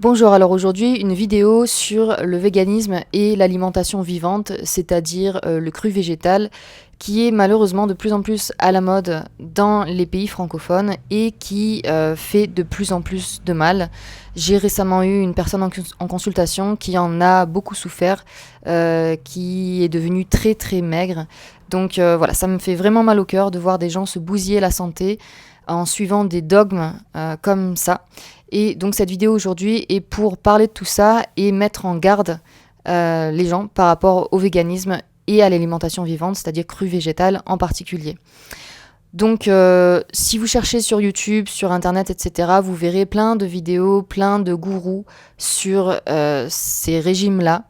Bonjour, alors aujourd'hui une vidéo sur le véganisme et l'alimentation vivante, c'est-à-dire le cru végétal, qui est malheureusement de plus en plus à la mode dans les pays francophones et qui fait de plus en plus de mal. J'ai récemment eu une personne en consultation qui en a beaucoup souffert, qui est devenue très très maigre. Donc voilà, ça me fait vraiment mal au cœur de voir des gens se bousiller la santé en suivant des dogmes comme ça. Et donc cette vidéo aujourd'hui est pour parler de tout ça et mettre en garde les gens par rapport au véganisme et à l'alimentation vivante, c'est-à-dire crue végétale en particulier. Donc si vous cherchez sur YouTube, sur Internet, etc., vous verrez plein de vidéos, plein de gourous sur ces régimes-là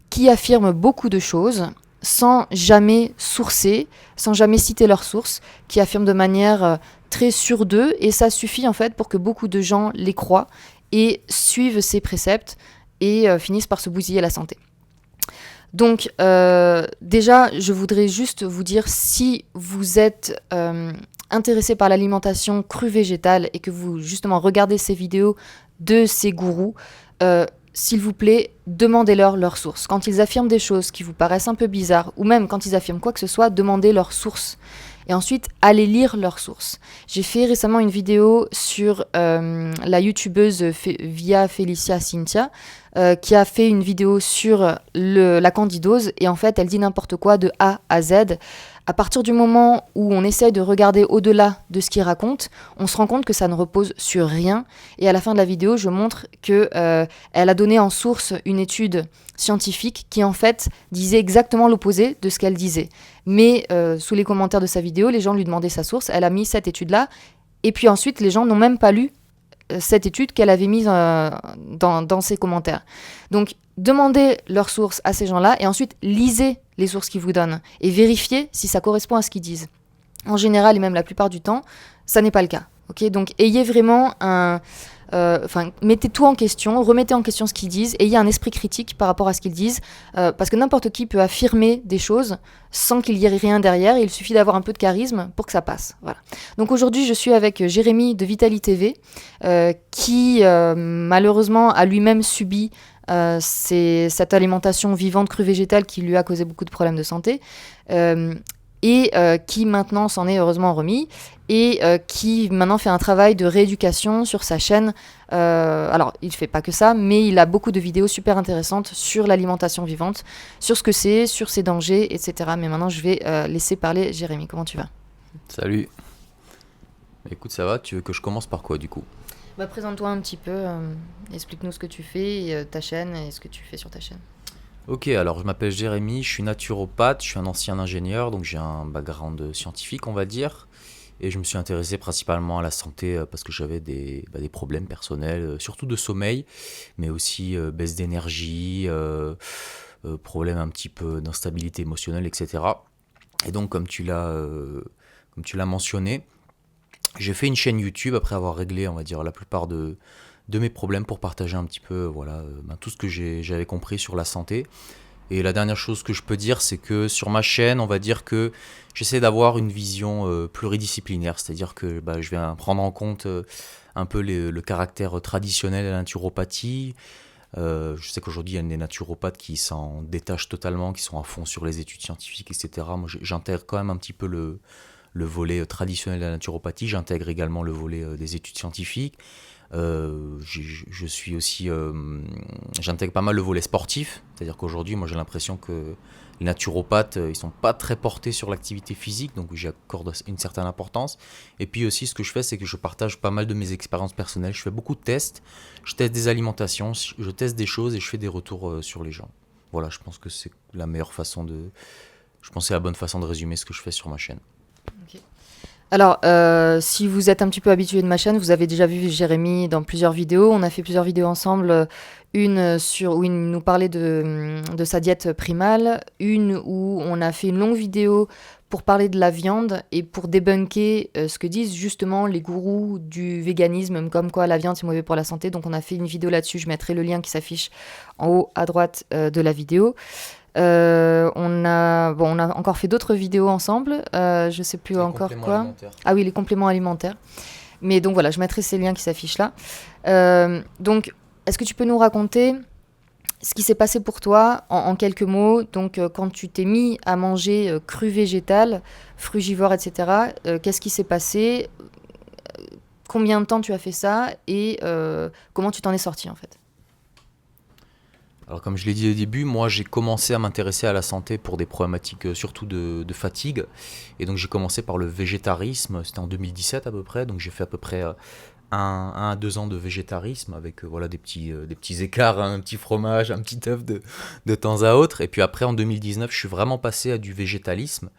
qui affirment beaucoup de choses sans jamais sourcer, sans jamais citer leurs sources, qui affirment de manière très sûre d'eux, et ça suffit en fait pour que beaucoup de gens les croient et suivent ces préceptes et finissent par se bousiller la santé. Donc déjà, je voudrais juste vous dire, si vous êtes intéressé par l'alimentation crue végétale et que vous justement regardez ces vidéos de ces gourous, s'il vous plaît, demandez-leur leurs sources. Quand ils affirment des choses qui vous paraissent un peu bizarres, ou même quand ils affirment quoi que ce soit, demandez leurs sources. Et ensuite, allez lire leurs sources. J'ai fait récemment une vidéo sur la youtubeuse Via Felicia Cynthia, qui a fait une vidéo sur la candidose, et en fait, elle dit n'importe quoi de A à Z. À partir du moment où on essaye de regarder au-delà de ce qu'il raconte, on se rend compte que ça ne repose sur rien. Et à la fin de la vidéo, je montre qu'elle a donné en source une étude scientifique qui en fait disait exactement l'opposé de ce qu'elle disait. Mais sous les commentaires de sa vidéo, les gens lui demandaient sa source. Elle a mis cette étude-là. Et puis ensuite, les gens n'ont même pas lu cette étude qu'elle avait mise dans ses commentaires. Donc, demandez leurs sources à ces gens-là et ensuite lisez les sources qu'ils vous donnent et vérifiez si ça correspond à ce qu'ils disent. En général, et même la plupart du temps, ça n'est pas le cas. Okay, donc, ayez vraiment mettez tout en question, remettez en question ce qu'ils disent, ayez un esprit critique par rapport à ce qu'ils disent, parce que n'importe qui peut affirmer des choses sans qu'il y ait rien derrière, et il suffit d'avoir un peu de charisme pour que ça passe. Voilà. Donc aujourd'hui, je suis avec Jérémy de Vitali TV, qui malheureusement a lui-même subi cette alimentation vivante crue végétale qui lui a causé beaucoup de problèmes de santé. Et qui maintenant s'en est heureusement remis, et qui maintenant fait un travail de rééducation sur sa chaîne. Alors, il ne fait pas que ça, mais il a beaucoup de vidéos super intéressantes sur l'alimentation vivante, sur ce que c'est, sur ses dangers, etc. Mais maintenant, je vais laisser parler Jérémy. Comment tu vas ? Salut. Écoute, ça va, tu veux que je commence par quoi du coup ? Présente-toi un petit peu, explique-nous ce que tu fais, ta chaîne, et ce que tu fais sur ta chaîne. Ok, alors je m'appelle Jérémy, je suis naturopathe, je suis un ancien ingénieur, donc j'ai un background scientifique, on va dire. Et je me suis intéressé principalement à la santé parce que j'avais des problèmes personnels, surtout de sommeil, mais aussi baisse d'énergie, problème un petit peu d'instabilité émotionnelle, etc. Et donc, comme tu l'as mentionné, j'ai fait une chaîne YouTube après avoir réglé, on va dire, la plupart de mes problèmes pour partager un petit peu tout ce que j'avais compris sur la santé. Et la dernière chose que je peux dire, c'est que sur ma chaîne, on va dire que j'essaie d'avoir une vision pluridisciplinaire, c'est-à-dire que je vais prendre en compte un peu le caractère traditionnel de la naturopathie. Je sais qu'aujourd'hui, il y a des naturopathes qui s'en détachent totalement, qui sont à fond sur les études scientifiques, etc. Moi, j'intègre quand même un petit peu le volet traditionnel de la naturopathie, j'intègre également le volet des études scientifiques. Je suis aussi, j'intègre pas mal le volet sportif, c'est-à-dire qu'aujourd'hui, moi j'ai l'impression que les naturopathes, ils sont pas très portés sur l'activité physique, donc j'y accorde une certaine importance. Et puis aussi, ce que je fais, c'est que je partage pas mal de mes expériences personnelles. Je fais beaucoup de tests, je teste des alimentations, je teste des choses et je fais des retours sur les gens. Voilà, je pense que c'est la meilleure façon je pense que c'est la bonne façon de résumer ce que je fais sur ma chaîne. Okay. Alors, si vous êtes un petit peu habitué de ma chaîne, vous avez déjà vu Jérémy dans plusieurs vidéos. On a fait plusieurs vidéos ensemble. Une où il nous parlait de sa diète primale. Une où on a fait une longue vidéo pour parler de la viande et pour débunker ce que disent justement les gourous du véganisme, comme quoi la viande c'est mauvais pour la santé. Donc on a fait une vidéo là-dessus. Je mettrai le lien qui s'affiche en haut à droite de la vidéo. On a encore fait d'autres vidéos ensemble, je sais plus encore quoi. Ah oui, les compléments alimentaires. Mais donc voilà, je mettrai ces liens qui s'affichent là. Donc est-ce que tu peux nous raconter ce qui s'est passé pour toi en quelques mots? Donc, quand tu t'es mis à manger cru végétal, frugivore, etc., qu'est-ce qui s'est passé? Combien de temps tu as fait ça? Et comment tu t'en es sorti, en fait? Alors comme je l'ai dit au début, moi j'ai commencé à m'intéresser à la santé pour des problématiques surtout de fatigue. Et donc j'ai commencé par le végétarisme, c'était en 2017 à peu près. Donc j'ai fait à peu près 1 à 2 ans de végétarisme avec voilà, des petits écarts, hein, un petit fromage, un petit œuf de temps à autre. Et puis après en 2019, je suis vraiment passé à du végétalisme,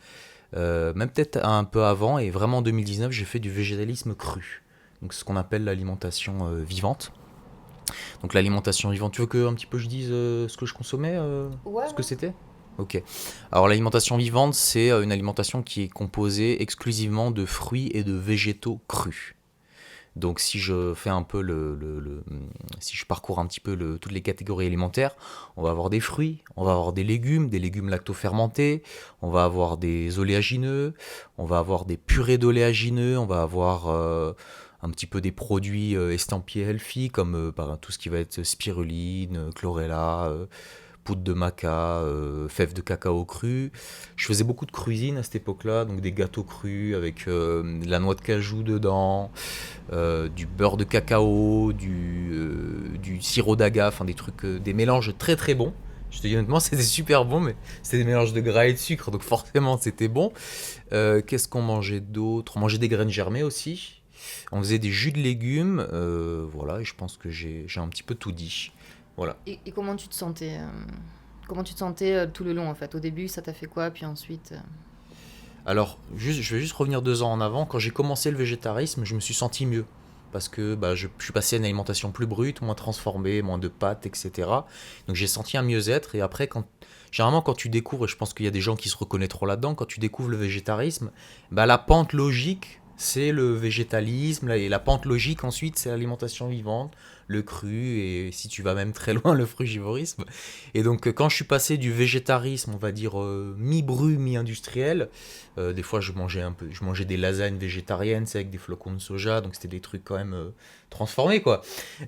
même peut-être un peu avant. Et vraiment en 2019, j'ai fait du végétalisme cru. Donc ce qu'on appelle l'alimentation vivante. Donc l'alimentation vivante, tu veux que un petit peu je dise ce que je consommais, Ouais, ce que ouais. c'était. Ok. Alors l'alimentation vivante, c'est une alimentation qui est composée exclusivement de fruits et de végétaux crus. Donc si je fais un peu si je parcours un petit peu toutes les catégories alimentaires, on va avoir des fruits, on va avoir des légumes lactofermentés, on va avoir des oléagineux, on va avoir des purées d'oléagineux, on va avoir un petit peu des produits estampillés healthy comme tout ce qui va être spiruline, chlorella, poudre de maca, fèves de cacao cru. Je faisais beaucoup de cuisine à cette époque-là, donc des gâteaux crus avec de la noix de cajou dedans, du beurre de cacao, du sirop d'agave, enfin des trucs, des mélanges très très bons. Je te dis honnêtement, c'était super bon, mais c'était des mélanges de gras et de sucre, donc forcément c'était bon. Qu'est-ce qu'on mangeait d'autre? On mangeait des graines germées aussi. On faisait des jus de légumes, voilà, et je pense que j'ai un petit peu tout dit. Voilà. Et comment tu te sentais comment tu te sentais tout le long, en fait? Au début, ça t'a fait quoi? Puis ensuite... Alors, je vais juste revenir 2 ans en avant. Quand j'ai commencé le végétarisme, je me suis senti mieux. Parce que bah, je suis passé à une alimentation plus brute, moins transformée, moins de pâtes, etc. Donc j'ai senti un mieux-être. Et après, généralement, quand tu découvres, et je pense qu'il y a des gens qui se reconnaîtront là-dedans, quand tu découvres le végétarisme, bah, la pente logique, c'est le végétalisme. Et la pente logique, ensuite, c'est l'alimentation vivante, le cru, et si tu vas même très loin, le frugivorisme. Et donc, quand je suis passé du végétarisme, on va dire mi-bru, mi-industriel, des fois, je mangeais des lasagnes végétariennes, c'est avec des flocons de soja, donc c'était des trucs quand même transformés, quoi.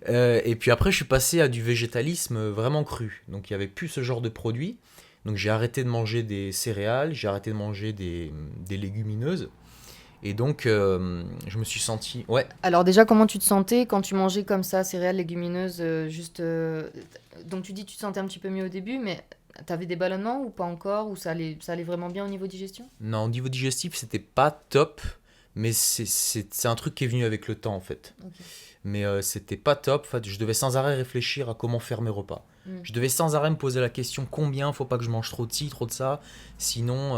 Et puis après, je suis passé à du végétalisme vraiment cru. Donc il y avait plus ce genre de produits. Donc j'ai arrêté de manger des céréales, j'ai arrêté de manger des légumineuses. Et donc je me suis senti, ouais. Alors déjà, comment tu te sentais quand tu mangeais comme ça, céréales, légumineuses, juste... Donc tu dis que tu te sentais un petit peu mieux au début, mais t'avais des ballonnements ou pas encore? Ou ça allait vraiment bien au niveau digestion? Non, au niveau digestif, c'était pas top, mais c'est un truc qui est venu avec le temps en fait. Ok. Mais c'était pas top. En fait, je devais sans arrêt réfléchir à comment faire mes repas. Mm. Je devais sans arrêt me poser la question combien, faut pas que je mange trop de ci, trop de ça, sinon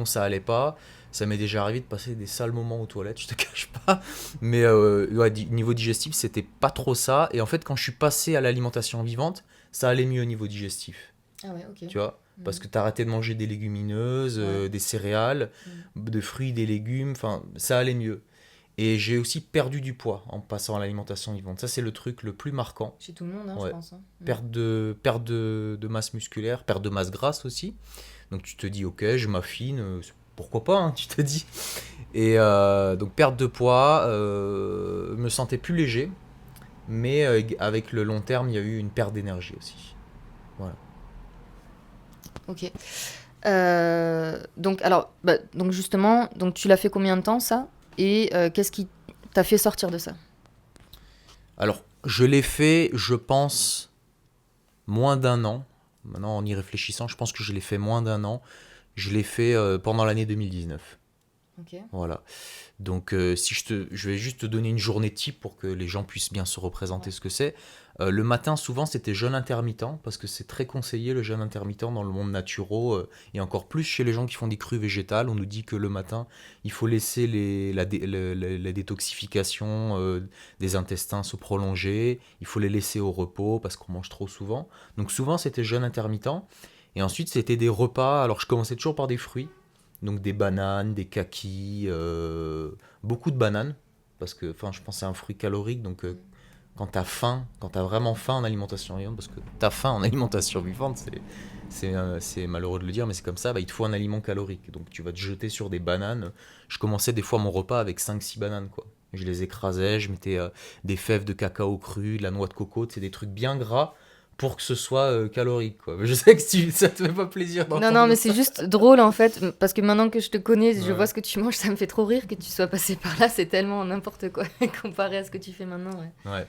ça allait pas. Ça m'est déjà arrivé de passer des sales moments aux toilettes, je te cache pas. Mais ouais, niveau digestif, c'était pas trop ça. Et en fait, quand je suis passé à l'alimentation vivante, ça allait mieux au niveau digestif. Ah ouais, ok. Tu vois? Parce Mm. que tu arrêté de manger des légumineuses, Ouais. des céréales, Mm. de fruits, des légumes, enfin, ça allait mieux. Et j'ai aussi perdu du poids en passant à l'alimentation vivante. Ça, c'est le truc le plus marquant. Chez tout le monde, hein, je Ouais. pense. Hein. Mm. Perte de masse musculaire, perte de masse grasse aussi. Donc tu te dis, ok, je m'affine, pourquoi pas, hein, tu te dis. Et donc perte de poids, me sentais plus léger, mais avec le long terme, il y a eu une perte d'énergie aussi. Voilà. Ok. Donc, alors, donc justement, donc tu l'as fait combien de temps ça? Et qu'est-ce qui t'a fait sortir de ça? Alors, je l'ai fait, je pense, moins d'un an. Maintenant, en y réfléchissant, je pense que je l'ai fait moins d'un an. Je l'ai fait pendant l'année 2019. Ok. Voilà. Donc, si je vais juste te donner une journée type pour que les gens puissent bien se représenter Ouais. ce que c'est. Le matin, souvent, c'était jeûne intermittent, parce que c'est très conseillé le jeûne intermittent dans le monde naturo, et encore plus chez les gens qui font des crues végétales. On nous dit que le matin, il faut laisser la détoxification des intestins se prolonger, il faut les laisser au repos parce qu'on mange trop souvent. Donc, souvent, c'était jeûne intermittent. Et ensuite, c'était des repas. Alors, je commençais toujours par des fruits. Donc des bananes, des kakis, beaucoup de bananes, parce que enfin, je pense que c'est un fruit calorique, donc quand tu as faim, quand tu as vraiment faim en alimentation vivante, parce que tu as faim en alimentation vivante, c'est malheureux de le dire, mais c'est comme ça, bah, il te faut un aliment calorique. Donc tu vas te jeter sur des bananes. Je commençais des fois mon repas avec 5 6 bananes, quoi. Je les écrasais, je mettais des fèves de cacao cru, de la noix de coco, c'est des trucs bien gras pour que ce soit calorique, quoi. Je sais que ça te fait pas plaisir Non, non, d'entendre mais ça. c'est juste drôle en fait, parce que maintenant que je te connais, je Ouais. vois ce que tu manges, ça me fait trop rire que tu sois passé par là, c'est tellement n'importe quoi comparé à ce que tu fais maintenant. Ouais. Ouais.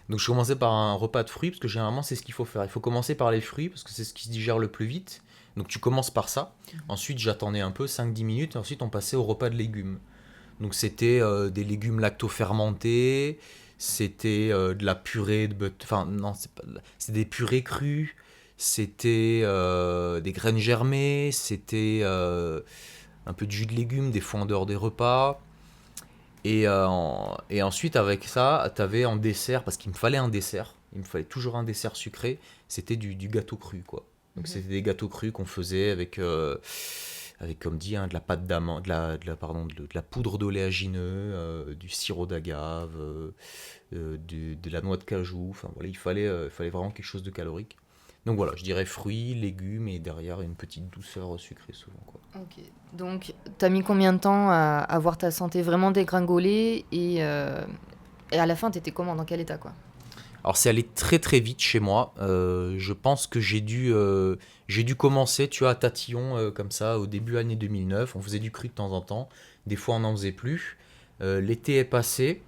Donc je commençais par un repas de fruits, parce que généralement c'est ce qu'il faut faire. Il faut commencer par les fruits, parce que c'est ce qui se digère le plus vite. Donc tu commences par ça. Ensuite j'attendais un peu, 5-10 minutes, et ensuite on passait au repas de légumes. Donc c'était des légumes lacto-fermentés, c'était de la purée de enfin non, c'est des purées crues, c'était des graines germées, c'était un peu de jus de légumes, des fois en dehors des repas. Et ensuite, avec ça, t'avais en dessert, parce qu'il me fallait un dessert, il me fallait toujours un dessert sucré, c'était du gâteau cru, quoi. Donc c'était des gâteaux crus qu'on faisait avec comme dit, hein, de la pâte d'amande, de la poudre d'oléagineux, du sirop d'agave, de la noix de cajou, enfin voilà, il fallait vraiment quelque chose de calorique. Donc voilà, je dirais fruits, légumes, et derrière une petite douceur sucrée souvent, quoi. Ok. Donc, t'as mis combien de temps à voir ta santé vraiment dégringoler et à la fin, t'étais comment, dans quel état quoi? Alors c'est allé très très vite chez moi. Je pense que j'ai dû commencer, tu vois, à tatillon comme ça au début année 2009. On faisait du cru de temps en temps. Des fois on n'en faisait plus. L'été est passé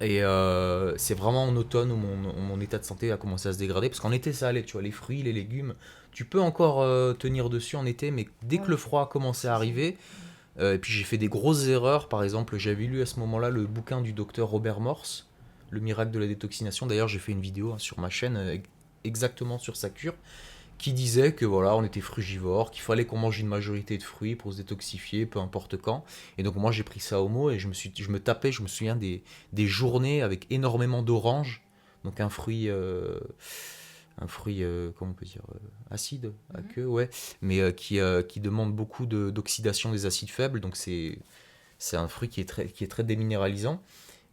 et c'est vraiment en automne où mon état de santé a commencé à se dégrader. Parce qu'en été ça allait, tu vois, les fruits, les légumes, tu peux encore tenir dessus en été, mais dès que Ouais, le froid a commencé à c'est ça. arriver, et puis j'ai fait des grosses erreurs. Par exemple, j'avais lu à ce moment-là le bouquin du docteur Robert Morse, Le miracle de la détoxination. D'ailleurs, j'ai fait une vidéo sur ma chaîne exactement sur sa cure, qui disait que voilà, on était frugivore, qu'il fallait qu'on mange une majorité de fruits pour se détoxifier, peu importe quand. Et donc moi j'ai pris ça au mot et je me souviens des journées avec énormément d'oranges, donc un fruit, comment on peut dire, acide, à queue, ouais, mais qui demande beaucoup d'oxydation des acides faibles, donc c'est un fruit qui est très déminéralisant.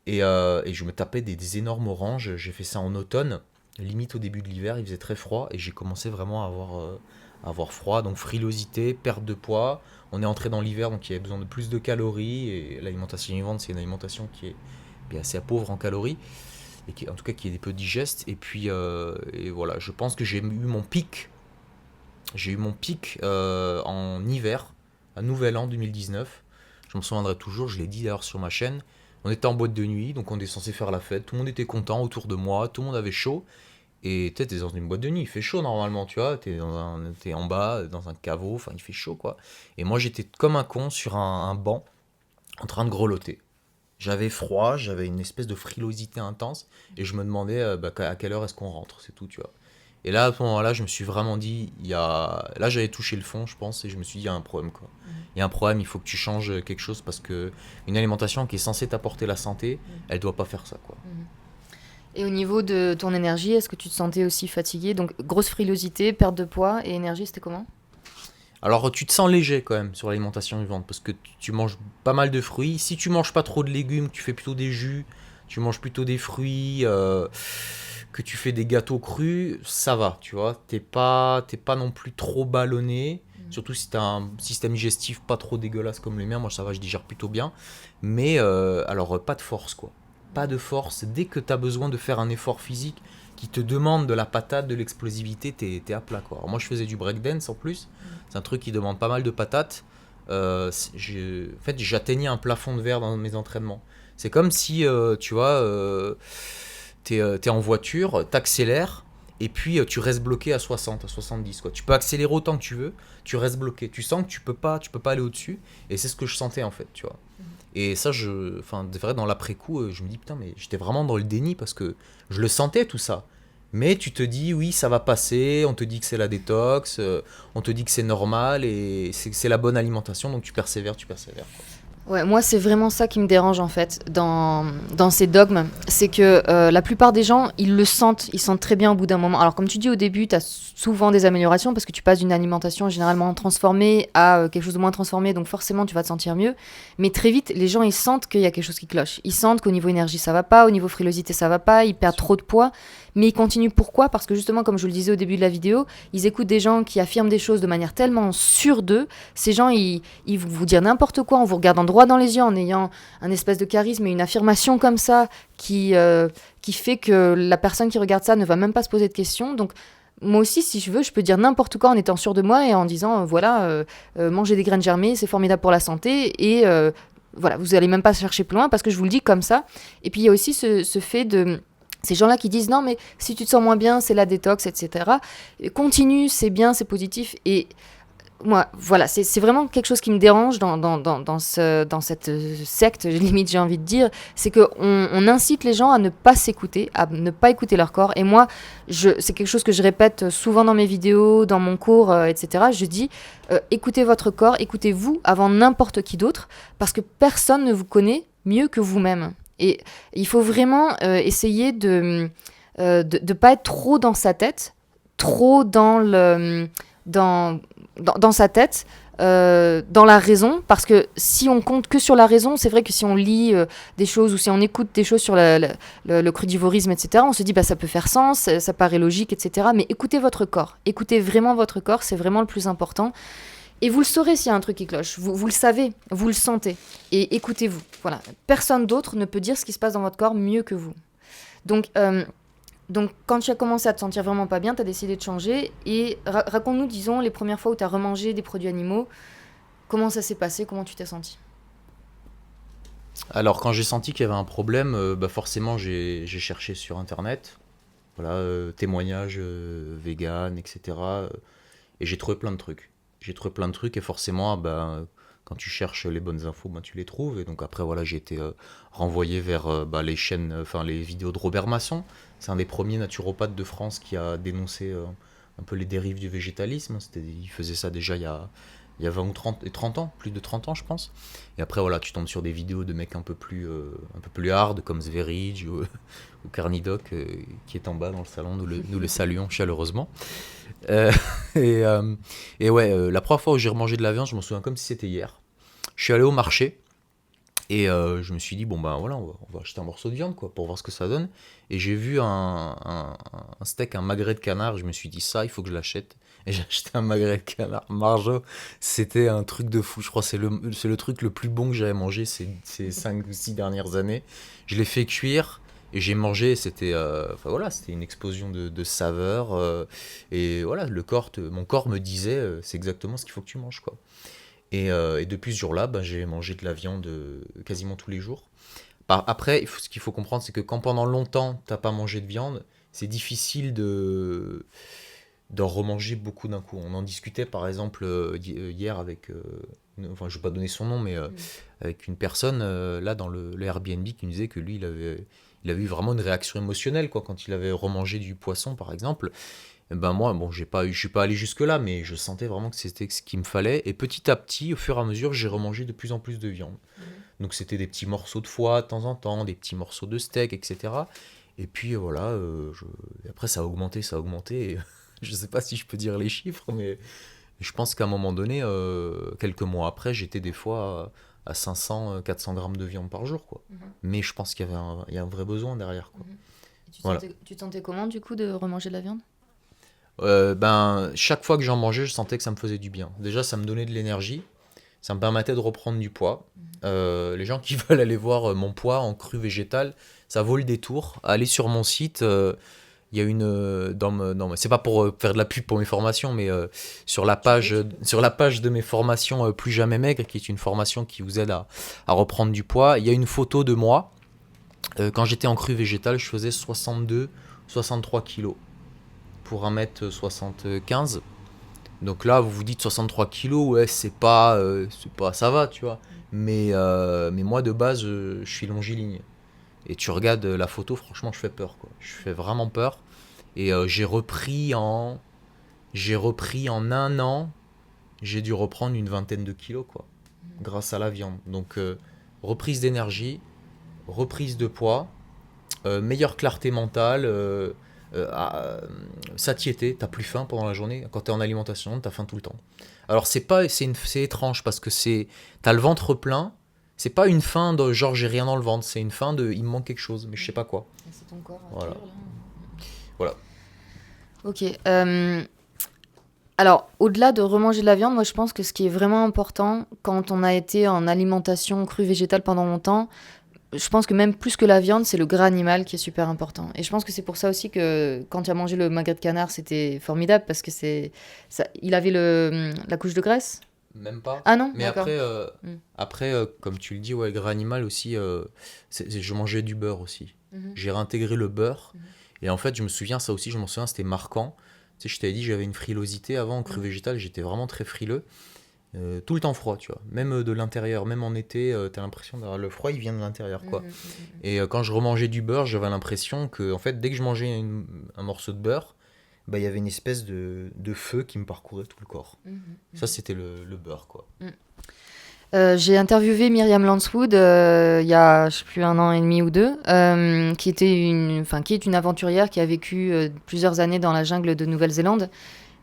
Et je me tapais des énormes oranges, j'ai fait ça en automne, limite au début de l'hiver, il faisait très froid, et j'ai commencé vraiment à avoir froid, donc frilosité, perte de poids. On est entré dans l'hiver, donc il y avait besoin de plus de calories, et l'alimentation vivante, c'est une alimentation qui est bien assez pauvre en calories, et qui, en tout cas qui est peu digeste. Et puis et voilà, je pense que j'ai eu mon pic en hiver, à Nouvel An 2019. Je me souviendrai toujours, je l'ai dit d'ailleurs sur ma chaîne. On était en boîte de nuit, donc on était censé faire la fête. Tout le monde était content autour de moi, tout le monde avait chaud. Et tu sais, t'es dans une boîte de nuit, il fait chaud normalement, tu vois. T'es en bas, dans un caveau, enfin il fait chaud quoi. Et moi j'étais comme un con sur un banc, en train de grelotter. J'avais froid, j'avais une espèce de frilosité intense, et je me demandais bah, à quelle heure est-ce qu'on rentre, c'est tout, tu vois. Et là, à ce moment-là, je me suis vraiment dit, là j'avais touché le fond, je pense, et je me suis dit, il y a un problème, quoi. Il y a un problème, il faut que tu changes quelque chose, parce que une alimentation qui est censée t'apporter la santé, elle doit pas faire ça, quoi. Mhm. Et au niveau de ton énergie, est-ce que tu te sentais aussi fatigué? Donc, grosse frilosité, perte de poids et énergie, c'était comment? Alors, tu te sens léger quand même sur l'alimentation vivante, parce que tu manges pas mal de fruits. Si tu manges pas trop de légumes, tu fais plutôt des jus, tu manges plutôt des fruits, que tu fais des gâteaux crus, ça va, tu vois. T'es pas non plus trop ballonné, surtout si t'as un système digestif pas trop dégueulasse comme le mien. Moi, ça va, je digère plutôt bien. Mais alors, pas de force, quoi. Pas de force. Dès que t'as besoin de faire un effort physique qui te demande de la patate, de l'explosivité, t'es à plat, quoi. Alors moi, je faisais du breakdance en plus. C'est un truc qui demande pas mal de patates. En fait, j'atteignais un plafond de verre dans mes entraînements. C'est comme si, tu vois, t'es en voiture, t'accélères, et puis tu restes bloqué à 60, à 70, quoi. Tu peux accélérer autant que tu veux, tu restes bloqué. Tu sens que tu peux pas aller au-dessus, et c'est ce que je sentais en fait, tu vois. Et ça, enfin, c'est vrai, dans l'après-coup, je me dis, putain, mais j'étais vraiment dans le déni parce que je le sentais tout ça. Mais tu te dis, oui, ça va passer, on te dit que c'est la détox, on te dit que c'est normal et c'est la bonne alimentation, donc tu persévères, tu persévères, quoi. Ouais, moi, c'est vraiment ça qui me dérange en fait dans ces dogmes. C'est que la plupart des gens, ils sentent très bien au bout d'un moment. Alors, comme tu dis au début, tu as souvent des améliorations parce que tu passes d'une alimentation généralement transformée à quelque chose de moins transformé, donc forcément, tu vas te sentir mieux. Mais très vite, les gens, ils sentent qu'il y a quelque chose qui cloche. Ils sentent qu'au niveau énergie, ça va pas, au niveau frilosité, ça va pas, ils perdent trop de poids. Mais ils continuent pourquoi ? Parce que justement, comme je le disais au début de la vidéo, ils écoutent des gens qui affirment des choses de manière tellement sûre d'eux. Ces gens, ils vont vous dire n'importe quoi en vous regardant droit dans les yeux, en ayant un espèce de charisme et une affirmation comme ça qui fait que la personne qui regarde ça ne va même pas se poser de questions. Donc, moi aussi, si je veux, je peux dire n'importe quoi en étant sûr de moi et en disant, manger des graines germées, c'est formidable pour la santé. Et voilà, vous n'allez même pas chercher plus loin parce que je vous le dis comme ça. Et puis, il y a aussi ce fait de... Ces gens-là qui disent, non, mais si tu te sens moins bien, c'est la détox, etc. Continue, c'est bien, c'est positif. Et moi, voilà, c'est vraiment quelque chose qui me dérange dans cette secte, limite, j'ai envie de dire, c'est qu'on incite les gens à ne pas s'écouter, à ne pas écouter leur corps. Et moi, c'est quelque chose que je répète souvent dans mes vidéos, dans mon cours, etc. Je dis, écoutez votre corps, écoutez-vous avant n'importe qui d'autre, parce que personne ne vous connaît mieux que vous-même. Et il faut vraiment essayer de ne pas être trop dans sa tête, trop dans sa tête, dans la raison, parce que si on compte que sur la raison, c'est vrai que si on lit des choses ou si on écoute des choses sur le crudivorisme, etc., on se dit ça peut faire sens, ça paraît logique, etc. Mais écoutez votre corps, écoutez vraiment votre corps, c'est vraiment le plus important. Et vous le saurez s'il y a un truc qui cloche, vous le savez, vous le sentez, et écoutez-vous. Voilà. Personne d'autre ne peut dire ce qui se passe dans votre corps mieux que vous. Donc, quand tu as commencé à te sentir vraiment pas bien, tu as décidé de changer. Et raconte-nous, disons, les premières fois où tu as remangé des produits animaux. Comment ça s'est passé ? Comment tu t'es senti ? Alors, quand j'ai senti qu'il y avait un problème, forcément, j'ai cherché sur Internet. Voilà, témoignages vegan, etc. Et j'ai trouvé plein de trucs. Et forcément, quand tu cherches les bonnes infos, tu les trouves. Et donc après, voilà, j'ai été renvoyé vers les chaînes, les vidéos de Robert Masson. C'est un des premiers naturopathes de France qui a dénoncé un peu les dérives du végétalisme. Il faisait ça déjà il y a 20 ou 30 ans, plus de 30 ans je pense. Et après voilà, tu tombes sur des vidéos de mecs un peu plus hard comme Zverij ou Carnidoc qui est en bas dans le salon, nous le saluons chaleureusement. Euh, et ouais, la première fois où j'ai remangé de la viande, je m'en souviens comme si c'était hier. Je suis allé au marché et je me suis dit, voilà, on va acheter un morceau de viande pour voir ce que ça donne. Et j'ai vu un steak, un magret de canard, et je me suis dit, ça, il faut que je l'achète. Et j'ai acheté un magret de canard Marjo. C'était un truc de fou. Je crois que c'est le truc le plus bon que j'avais mangé ces 5 ou 6 dernières années. Je l'ai fait cuire. Et j'ai mangé, c'était une explosion de saveurs. Et voilà, mon corps me disait, c'est exactement ce qu'il faut que tu manges, quoi. Et depuis ce jour-là, j'ai mangé de la viande quasiment tous les jours. Après, ce qu'il faut comprendre, c'est que quand pendant longtemps, t'as pas mangé de viande, c'est difficile d'en remanger beaucoup d'un coup. On en discutait par exemple hier avec, je ne vais pas donner son nom, mais avec une personne là dans le Airbnb qui nous disait que lui, il avait eu vraiment une réaction émotionnelle quand il avait remangé du poisson par exemple. Et moi, je suis pas allé jusque là, mais je sentais vraiment que c'était ce qu'il me fallait. Et petit à petit, au fur et à mesure, j'ai remangé de plus en plus de viande. Donc c'était des petits morceaux de foie de temps en temps, des petits morceaux de steak, etc. Et puis voilà, après ça a augmenté. Et je sais pas si je peux dire les chiffres, mais je pense qu'à un moment donné, quelques mois après, j'étais des fois à 500, 400 grammes de viande par jour, quoi. Mais je pense qu'il y a un vrai besoin derrière, quoi. Et tu te sentais comment du coup de remanger de la viande ? Chaque fois que j'en mangeais, je sentais que ça me faisait du bien. Déjà, ça me donnait de l'énergie, ça me permettait de reprendre du poids. Les gens qui veulent aller voir mon poids en cru végétal, ça vaut le détour. Allez sur mon site, il y a c'est pas pour faire de la pub pour mes formations, mais sur la page de mes formations Plus jamais maigre, qui est une formation qui vous aide à reprendre du poids, il y a une photo de moi. Quand j'étais en cru végétal, je faisais 63 kilos pour 1m75. Donc là, vous vous dites 63 kilos, ouais, c'est pas, ça va, tu vois. Mais moi, de base, je suis longiligne. Et tu regardes la photo, franchement, je fais peur, quoi. Je fais vraiment peur. Et j'ai repris en 1 an, j'ai dû reprendre une 20aine de kilos, quoi. Grâce à la viande. Donc, reprise d'énergie, reprise de poids, meilleure clarté mentale, satiété, t'as plus faim pendant la journée. Quand t'es en alimentation, t'as faim tout le temps. Alors c'est étrange parce que t'as le ventre plein. C'est pas une faim de genre j'ai rien dans le ventre, c'est une faim de il me manque quelque chose, mais je sais pas quoi. C'est ton corps. Voilà. Voilà. Ok. Alors, au-delà de remanger de la viande, moi je pense que ce qui est vraiment important quand on a été en alimentation crue végétale pendant longtemps, je pense que même plus que la viande, c'est le gras animal qui est super important. Et je pense que c'est pour ça aussi que quand tu as mangé le magret de canard, c'était formidable parce que il avait la couche de graisse. Même pas. Ah non, Mais d'accord. comme tu le dis, ouais, gras animal aussi, je mangeais du beurre aussi. Mhm. J'ai réintégré le beurre. Mhm. Et en fait, je me souviens, ça aussi, je m'en souviens, c'était marquant. Tu sais, je t'avais dit, j'avais une frilosité avant en cru Mhm. végétal, j'étais vraiment très frileux. Tout le temps froid, tu vois. Même de l'intérieur, même en été, t'as l'impression d'avoir le froid, il vient de l'intérieur, Mhm. quoi. Mhm. Et quand je remangeais du beurre, j'avais l'impression que, en fait, dès que je mangeais un morceau de beurre, bah, il y avait une espèce de feu qui me parcourait tout le corps. Mhm. Ça, c'était le beurre, quoi. J'ai interviewé Myriam Landswood il y a, je sais plus, 1 an et demi ou 2, qui est une aventurière qui a vécu plusieurs années dans la jungle de Nouvelle-Zélande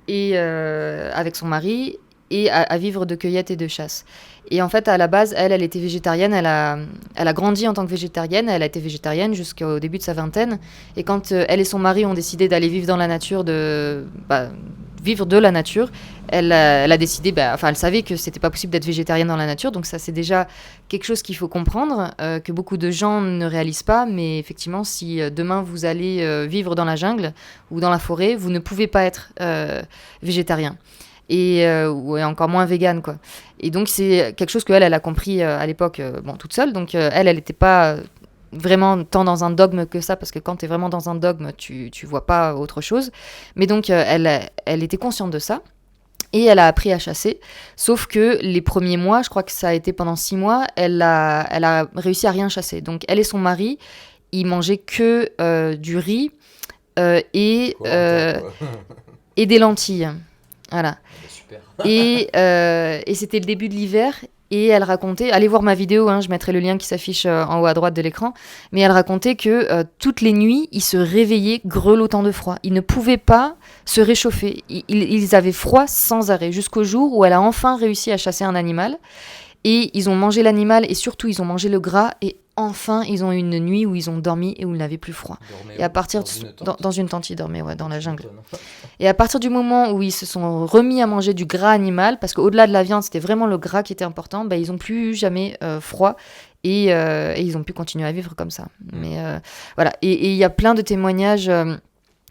et avec son mari et à vivre de cueillette et de chasse. Et en fait, à la base, elle était végétarienne. Elle a grandi en tant que végétarienne. Elle a été végétarienne jusqu'au début de sa vingtaine. Et quand elle et son mari ont décidé d'aller vivre dans la nature, vivre de la nature, elle a décidé, elle savait que c'était pas possible d'être végétarienne dans la nature. Donc ça, c'est déjà quelque chose qu'il faut comprendre, que beaucoup de gens ne réalisent pas. Mais effectivement, si demain vous allez vivre dans la jungle ou dans la forêt, vous ne pouvez pas être végétarien. Ou encore moins vegan, quoi. Et donc c'est quelque chose qu'elle a compris à l'époque, toute seule. Donc elle n'était pas vraiment tant dans un dogme que ça, parce que quand tu es vraiment dans un dogme, tu vois pas autre chose. Mais donc elle était consciente de ça. Et elle a appris à chasser, sauf que les premiers mois, je crois que ça a été pendant 6 mois, elle a réussi à rien chasser. Donc elle et son mari, ils mangeaient que du riz Koh-Lanta, quoi. et des lentilles. Voilà. Bah, super. Et c'était le début de l'hiver. Et elle racontait, allez voir ma vidéo, hein, je mettrai le lien qui s'affiche en haut à droite de l'écran, mais elle racontait que toutes les nuits, ils se réveillaient grelottant de froid. Ils ne pouvaient pas se réchauffer. Ils avaient froid sans arrêt, jusqu'au jour où elle a enfin réussi à chasser un animal. Et ils ont mangé l'animal, et surtout, ils ont mangé le gras, et enfin, ils ont eu une nuit où ils ont dormi et où ils n'avaient plus froid. Et à partir dans une tente, ils dormaient, ouais, dans la jungle. Et à partir du moment où ils se sont remis à manger du gras animal, parce qu'au-delà de la viande, c'était vraiment le gras qui était important, ils n'ont plus eu jamais froid et ils ont pu continuer à vivre comme ça. Mais voilà. Et il y a plein de témoignages.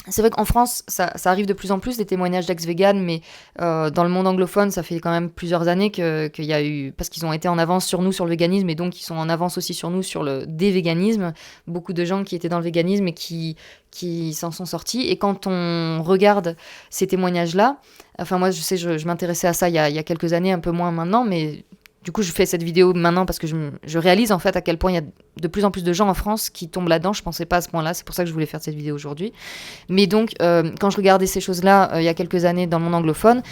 C'est vrai qu'en France, ça arrive de plus en plus, des témoignages d'ex-véganes, mais dans le monde anglophone, ça fait quand même plusieurs années qu'il y a eu... Parce qu'ils ont été en avance sur nous sur le véganisme, et donc ils sont en avance aussi sur nous sur le dévéganisme. Beaucoup de gens qui étaient dans le véganisme et qui s'en sont sortis. Et quand on regarde ces témoignages-là, enfin moi, je sais, je m'intéressais à ça il y a quelques années, un peu moins maintenant, mais... Du coup, je fais cette vidéo maintenant parce que je réalise en fait à quel point il y a de plus en plus de gens en France qui tombent là-dedans. Je pensais pas à ce point-là, c'est pour ça que je voulais faire cette vidéo aujourd'hui. Mais donc, quand je regardais ces choses-là il y a quelques années dans le monde anglophone,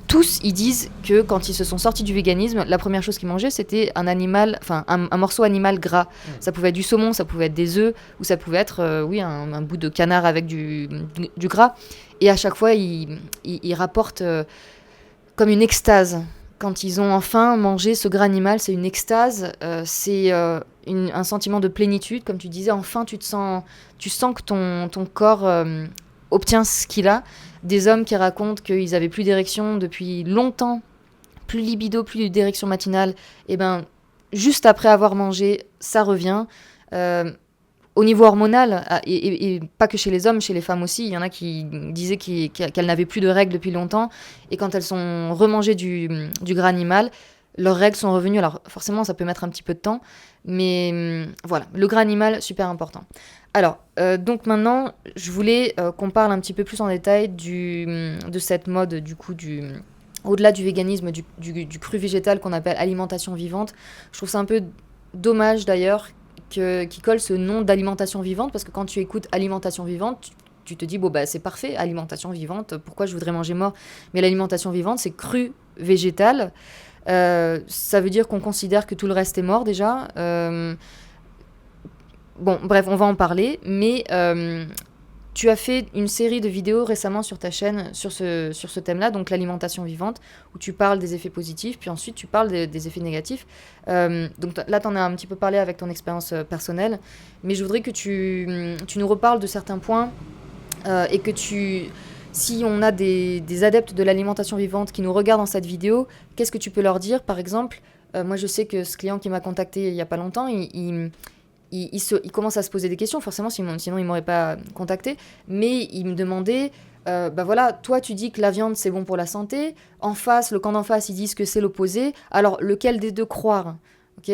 tous ils disent que quand ils se sont sortis du véganisme, la première chose qu'ils mangeaient c'était un animal, enfin un morceau animal gras. Ça pouvait être du saumon, ça pouvait être des œufs, ou ça pouvait être un bout de canard avec du gras. Et à chaque fois, ils rapportent comme une extase. Quand ils ont enfin mangé ce gras animal, c'est une extase, c'est un sentiment de plénitude, comme tu disais. Enfin, tu sens que ton corps obtient ce qu'il a. Des hommes qui racontent qu'ils avaient plus d'érection depuis longtemps, plus libido, plus d'érection matinale. Et juste après avoir mangé, ça revient. Au niveau hormonal, et pas que chez les hommes, chez les femmes aussi, il y en a qui disaient qu'elles n'avaient plus de règles depuis longtemps, et quand elles sont remangées du gras animal, leurs règles sont revenues. Alors forcément, ça peut mettre un petit peu de temps, mais voilà, le gras animal, super important. Alors, donc maintenant, je voulais qu'on parle un petit peu plus en détail de cette mode, du coup, au-delà du véganisme, du cru végétal qu'on appelle alimentation vivante. Je trouve ça un peu dommage d'ailleurs qui colle ce nom d'alimentation vivante, parce que quand tu écoutes alimentation vivante, tu te dis, c'est parfait, alimentation vivante, pourquoi je voudrais manger mort? Mais l'alimentation vivante, c'est cru végétal. Ça veut dire qu'on considère que tout le reste est mort déjà. Bref, on va en parler, mais tu as fait une série de vidéos récemment sur ta chaîne sur ce thème-là, donc l'alimentation vivante, où tu parles des effets positifs, puis ensuite tu parles des effets négatifs. Donc là, tu en as un petit peu parlé avec ton expérience personnelle, mais je voudrais que tu nous reparles de certains points et que si on a des adeptes de l'alimentation vivante qui nous regardent dans cette vidéo, qu'est-ce que tu peux leur dire? Par exemple, moi je sais que ce client qui m'a contacté il n'y a pas longtemps, il commence à se poser des questions, forcément, sinon il ne m'aurait pas contacté, mais il me demandait, bah voilà, toi tu dis que la viande c'est bon pour la santé, en face, le camp d'en face, ils disent que c'est l'opposé, alors lequel des deux croire? Ok.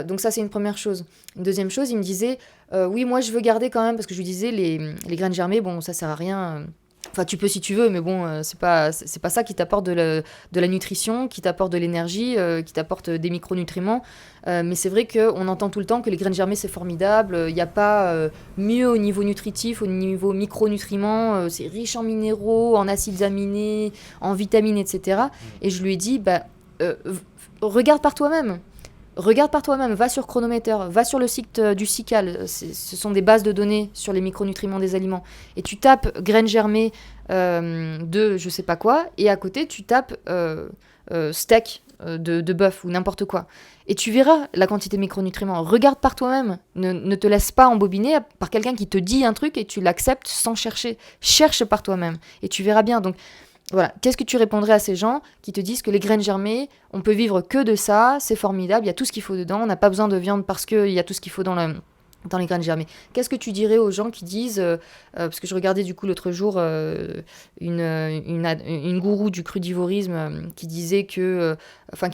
Donc ça c'est une première chose. Une deuxième chose, il me disait, oui moi je veux garder quand même, parce que je lui disais les graines germées, bon ça sert à rien. Enfin, tu peux si tu veux, mais bon, c'est pas ça qui t'apporte de la nutrition, qui t'apporte de l'énergie, qui t'apporte des micronutriments. Mais c'est vrai qu'on entend tout le temps que les graines germées, c'est formidable. Il n'y a pas mieux au niveau nutritif, au niveau micronutriments. C'est riche en minéraux, en acides aminés, en vitamines, etc. Et je lui ai dit, bah, regarde par toi-même. Regarde par toi-même, va sur Chronometer, va sur le site du SICAL, ce sont des bases de données sur les micronutriments des aliments, et tu tapes graines germées de je sais pas quoi, et à côté tu tapes steak de bœuf ou n'importe quoi. Et tu verras la quantité de micronutriments. Regarde par toi-même, ne te laisse pas embobiner par quelqu'un qui te dit un truc et tu l'acceptes sans chercher. Cherche par toi-même, et tu verras bien. Donc, voilà, qu'est-ce que tu répondrais à ces gens qui te disent que les graines germées, on peut vivre que de ça, c'est formidable, il y a tout ce qu'il faut dedans, on n'a pas besoin de viande parce qu'il y a tout ce qu'il faut dans les graines germées. Qu'est-ce que tu dirais aux gens qui disent, parce que je regardais du coup l'autre jour une gourou du crudivorisme qui disait qui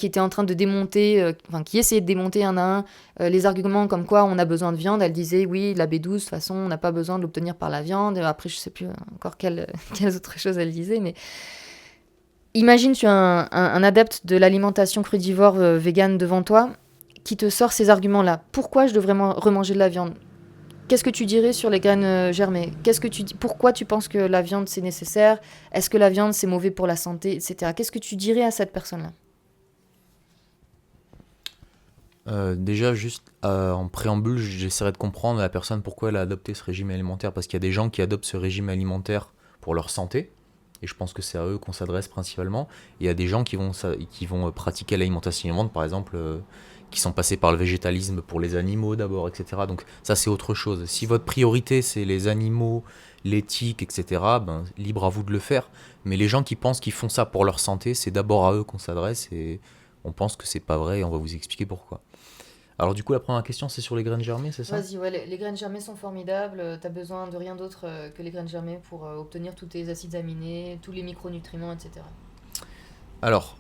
était en train de démonter, qui essayait de démonter un à un les arguments comme quoi on a besoin de viande. Elle disait oui, la B12, de toute façon, on n'a pas besoin de l'obtenir par la viande. Et après, je sais plus encore quelles autres choses elle disait, mais imagine tu as un adepte de l'alimentation crudivore végane devant toi qui te sort ces arguments-là. Pourquoi je devrais remanger de la viande? Qu'est-ce que tu dirais sur les graines germées? Pourquoi tu penses que la viande c'est nécessaire? Est-ce que la viande c'est mauvais pour la santé, etc. Qu'est-ce que tu dirais à cette personne-là? Déjà, juste en préambule, j'essaierai de comprendre la personne pourquoi elle a adopté ce régime alimentaire, parce qu'il y a des gens qui adoptent ce régime alimentaire pour leur santé, et je pense que c'est à eux qu'on s'adresse principalement. Et il y a des gens qui vont pratiquer l'alimentation vivante, par exemple, qui sont passés par le végétalisme pour les animaux d'abord, etc. Donc ça, c'est autre chose. Si votre priorité, c'est les animaux, l'éthique, etc., ben, libre à vous de le faire. Mais les gens qui pensent qu'ils font ça pour leur santé, c'est d'abord à eux qu'on s'adresse, et on pense que c'est pas vrai, et on va vous expliquer pourquoi. Alors du coup, la première question, c'est sur les graines germées, c'est ça? Vas-y, ouais, les graines germées sont formidables. T'as besoin de rien d'autre que les graines germées pour obtenir tous tes acides aminés, tous les micronutriments, etc. Alors,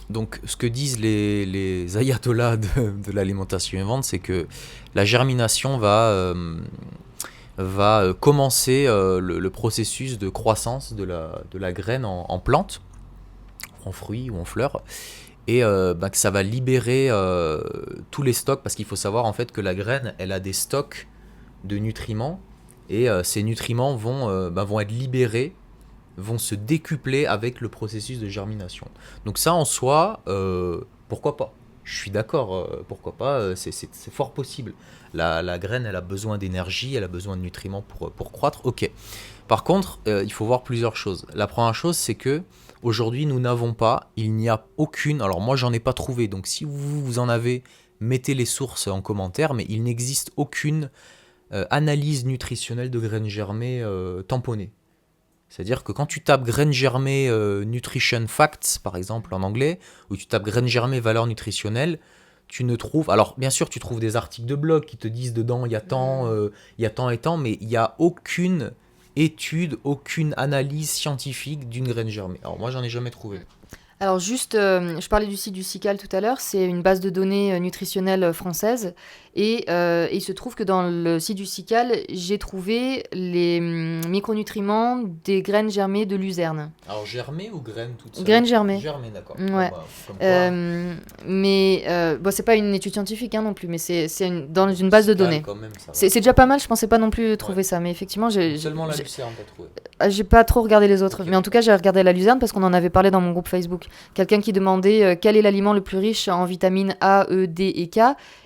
donc ce que disent les ayatollahs de l'alimentation vivante, c'est que la germination va commencer le processus de croissance de la graine en plante, en fruit ou en fleur, et que ça va libérer tous les stocks, parce qu'il faut savoir en fait que la graine, elle a des stocks de nutriments, et ces nutriments vont être libérés, vont se décupler avec le processus de germination. Donc ça en soi, pourquoi pas? Je suis d'accord, pourquoi pas, c'est fort possible. La graine, elle a besoin d'énergie, elle a besoin de nutriments pour croître, ok. Par contre, il faut voir plusieurs choses. La première chose, c'est que aujourd'hui, nous n'avons pas, il n'y a aucune, alors moi j'en ai pas trouvé, donc si vous en avez, mettez les sources en commentaire, mais il n'existe aucune analyse nutritionnelle de graines germées tamponnées. C'est-à-dire que quand tu tapes graines germées nutrition facts, par exemple en anglais, ou tu tapes graines germées valeurs nutritionnelles, tu ne trouves... Alors bien sûr, tu trouves des articles de blog qui te disent dedans, il y a tant et tant, mais il n'y a aucune étude, aucune analyse scientifique d'une graine germée. Alors moi, j'en ai jamais trouvé. Alors juste, je parlais du site du SICAL tout à l'heure, c'est une base de données nutritionnelle française, et il se trouve que dans le site du SICAL, j'ai trouvé les micronutriments des graines germées de luzerne. Alors germées ou graines toutes seules? Graines germées. Germées, d'accord. Ouais. Comme quoi, Mais bon, c'est pas une étude scientifique non plus, mais dans une base de données. quand même, ça va. C'est déjà pas mal, je pensais pas non plus trouver ça, mais effectivement, Seulement la lucerne, t'as trouvé. j'ai pas trop regardé les autres, Ok. mais en tout cas j'ai regardé la luzerne parce qu'on en avait parlé dans mon groupe Facebook. Quelqu'un qui demandait quel est l'aliment le plus riche en vitamines A, E, D et K,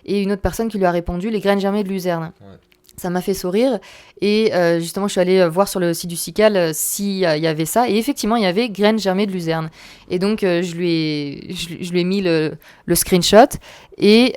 et une autre personne qui lui a répondu les graines germées de luzerne. Ouais. Ça m'a fait sourire, et justement je suis allée voir sur le site du SICAL s'il y avait ça, et effectivement il y avait graines germées de luzerne. Et donc je lui ai mis le screenshot, et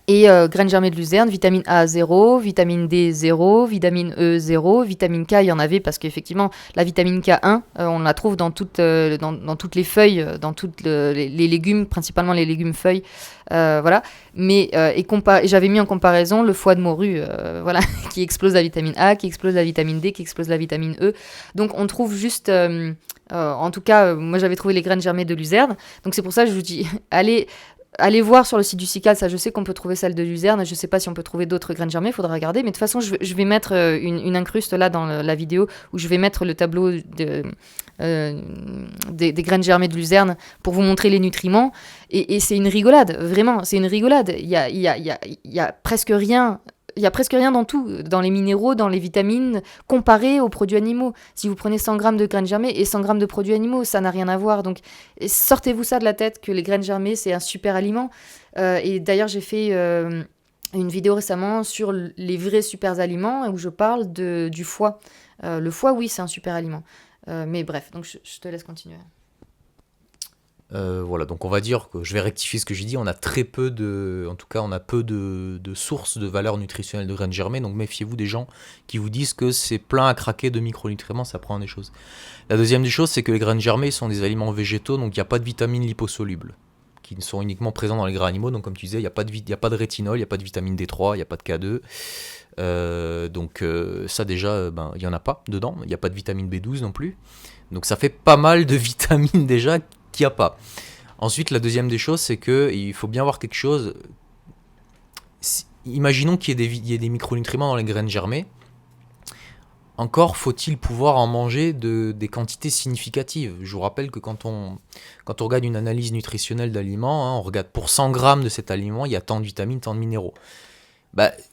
Et graines germées de luzerne, vitamine A 0, vitamine D 0, vitamine E 0, vitamine K, il y en avait parce qu'effectivement, la vitamine K1, on la trouve dans toutes les feuilles, dans toutes les légumes, principalement les légumes feuilles. Voilà. Mais et j'avais mis en comparaison le foie de morue, voilà, qui explose la vitamine A, qui explose la vitamine D, qui explose la vitamine E. Donc on trouve juste. En tout cas, moi j'avais trouvé les graines germées de luzerne. Donc c'est pour ça que je vous dis, allez voir sur le site du CICAL, ça je sais qu'on peut trouver celle de luzerne, je sais pas si on peut trouver d'autres graines germées, il faudra regarder, mais de toute façon je vais mettre une incruste là dans la vidéo où je vais mettre le tableau des graines germées de luzerne pour vous montrer les nutriments, et c'est une rigolade, vraiment, c'est une rigolade, il y a presque rien. Il y a presque rien dans tout, dans les minéraux, dans les vitamines, comparé aux produits animaux. Si vous prenez 100 grammes de graines germées et 100 grammes de produits animaux, ça n'a rien à voir. Donc, sortez-vous ça de la tête, que les graines germées, c'est un super aliment. Et d'ailleurs, j'ai fait une vidéo récemment sur les vrais super aliments, où je parle du foie. Le foie, oui, c'est un super aliment. Mais bref, donc je te laisse continuer. Voilà, donc on va dire que je vais rectifier ce que j'ai dit. On a très peu de, en tout cas, on a peu de sources de valeur nutritionnelle de graines germées. Donc méfiez-vous des gens qui vous disent que c'est plein à craquer de micronutriments. Ça prend des choses. La deuxième des choses, c'est que les graines germées sont des aliments végétaux, donc il n'y a pas de vitamines liposolubles qui sont uniquement présents dans les gras animaux. Donc comme tu disais, il n'y a pas de rétinol, il n'y a pas de vitamine D3, il n'y a pas de K2. Donc ça déjà, il n'y en a pas dedans. Il n'y a pas de vitamine B12 non plus. Donc ça fait pas mal de vitamines déjà qu'il n'y a pas. Ensuite, la deuxième des choses, c'est qu'il faut bien voir quelque chose. Imaginons qu'il y ait des micronutriments dans les graines germées. Encore faut-il pouvoir en manger des quantités significatives. Je vous rappelle que quand on regarde une analyse nutritionnelle d'aliments, on regarde pour 100 grammes de cet aliment, il y a tant de vitamines, tant de minéraux.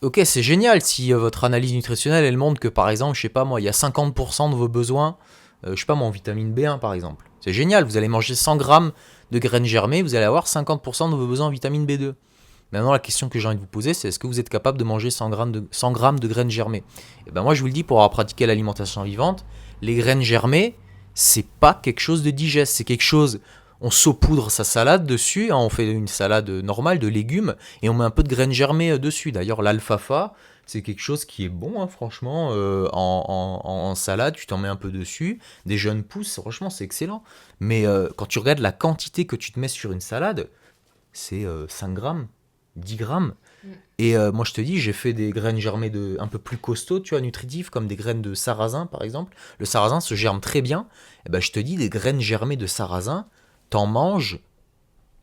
Ok, c'est génial si votre analyse nutritionnelle, elle montre que par exemple, je sais pas moi, il y a 50% de vos besoins, je sais pas moi, en vitamine B1 par exemple. C'est génial, vous allez manger 100 grammes de graines germées, vous allez avoir 50% de vos besoins en vitamine B2. Maintenant, la question que j'ai envie de vous poser, c'est est-ce que vous êtes capable de manger 100 grammes de graines germées? Et moi, je vous le dis, pour avoir pratiqué l'alimentation vivante, les graines germées, c'est pas quelque chose de digeste. C'est quelque chose, on saupoudre sa salade dessus, on fait une salade normale de légumes, et on met un peu de graines germées dessus. D'ailleurs, l'alfalfa, c'est quelque chose qui est bon, franchement, en salade, tu t'en mets un peu dessus. Des jeunes pousses, franchement, c'est excellent. Mais quand tu regardes la quantité que tu te mets sur une salade, c'est 5 grammes. 10 grammes. Et moi, je te dis, j'ai fait des graines germées un peu plus costauds, tu vois, nutritives, comme des graines de sarrasin, par exemple. Le sarrasin se germe très bien. Et je te dis, des graines germées de sarrasin, t'en manges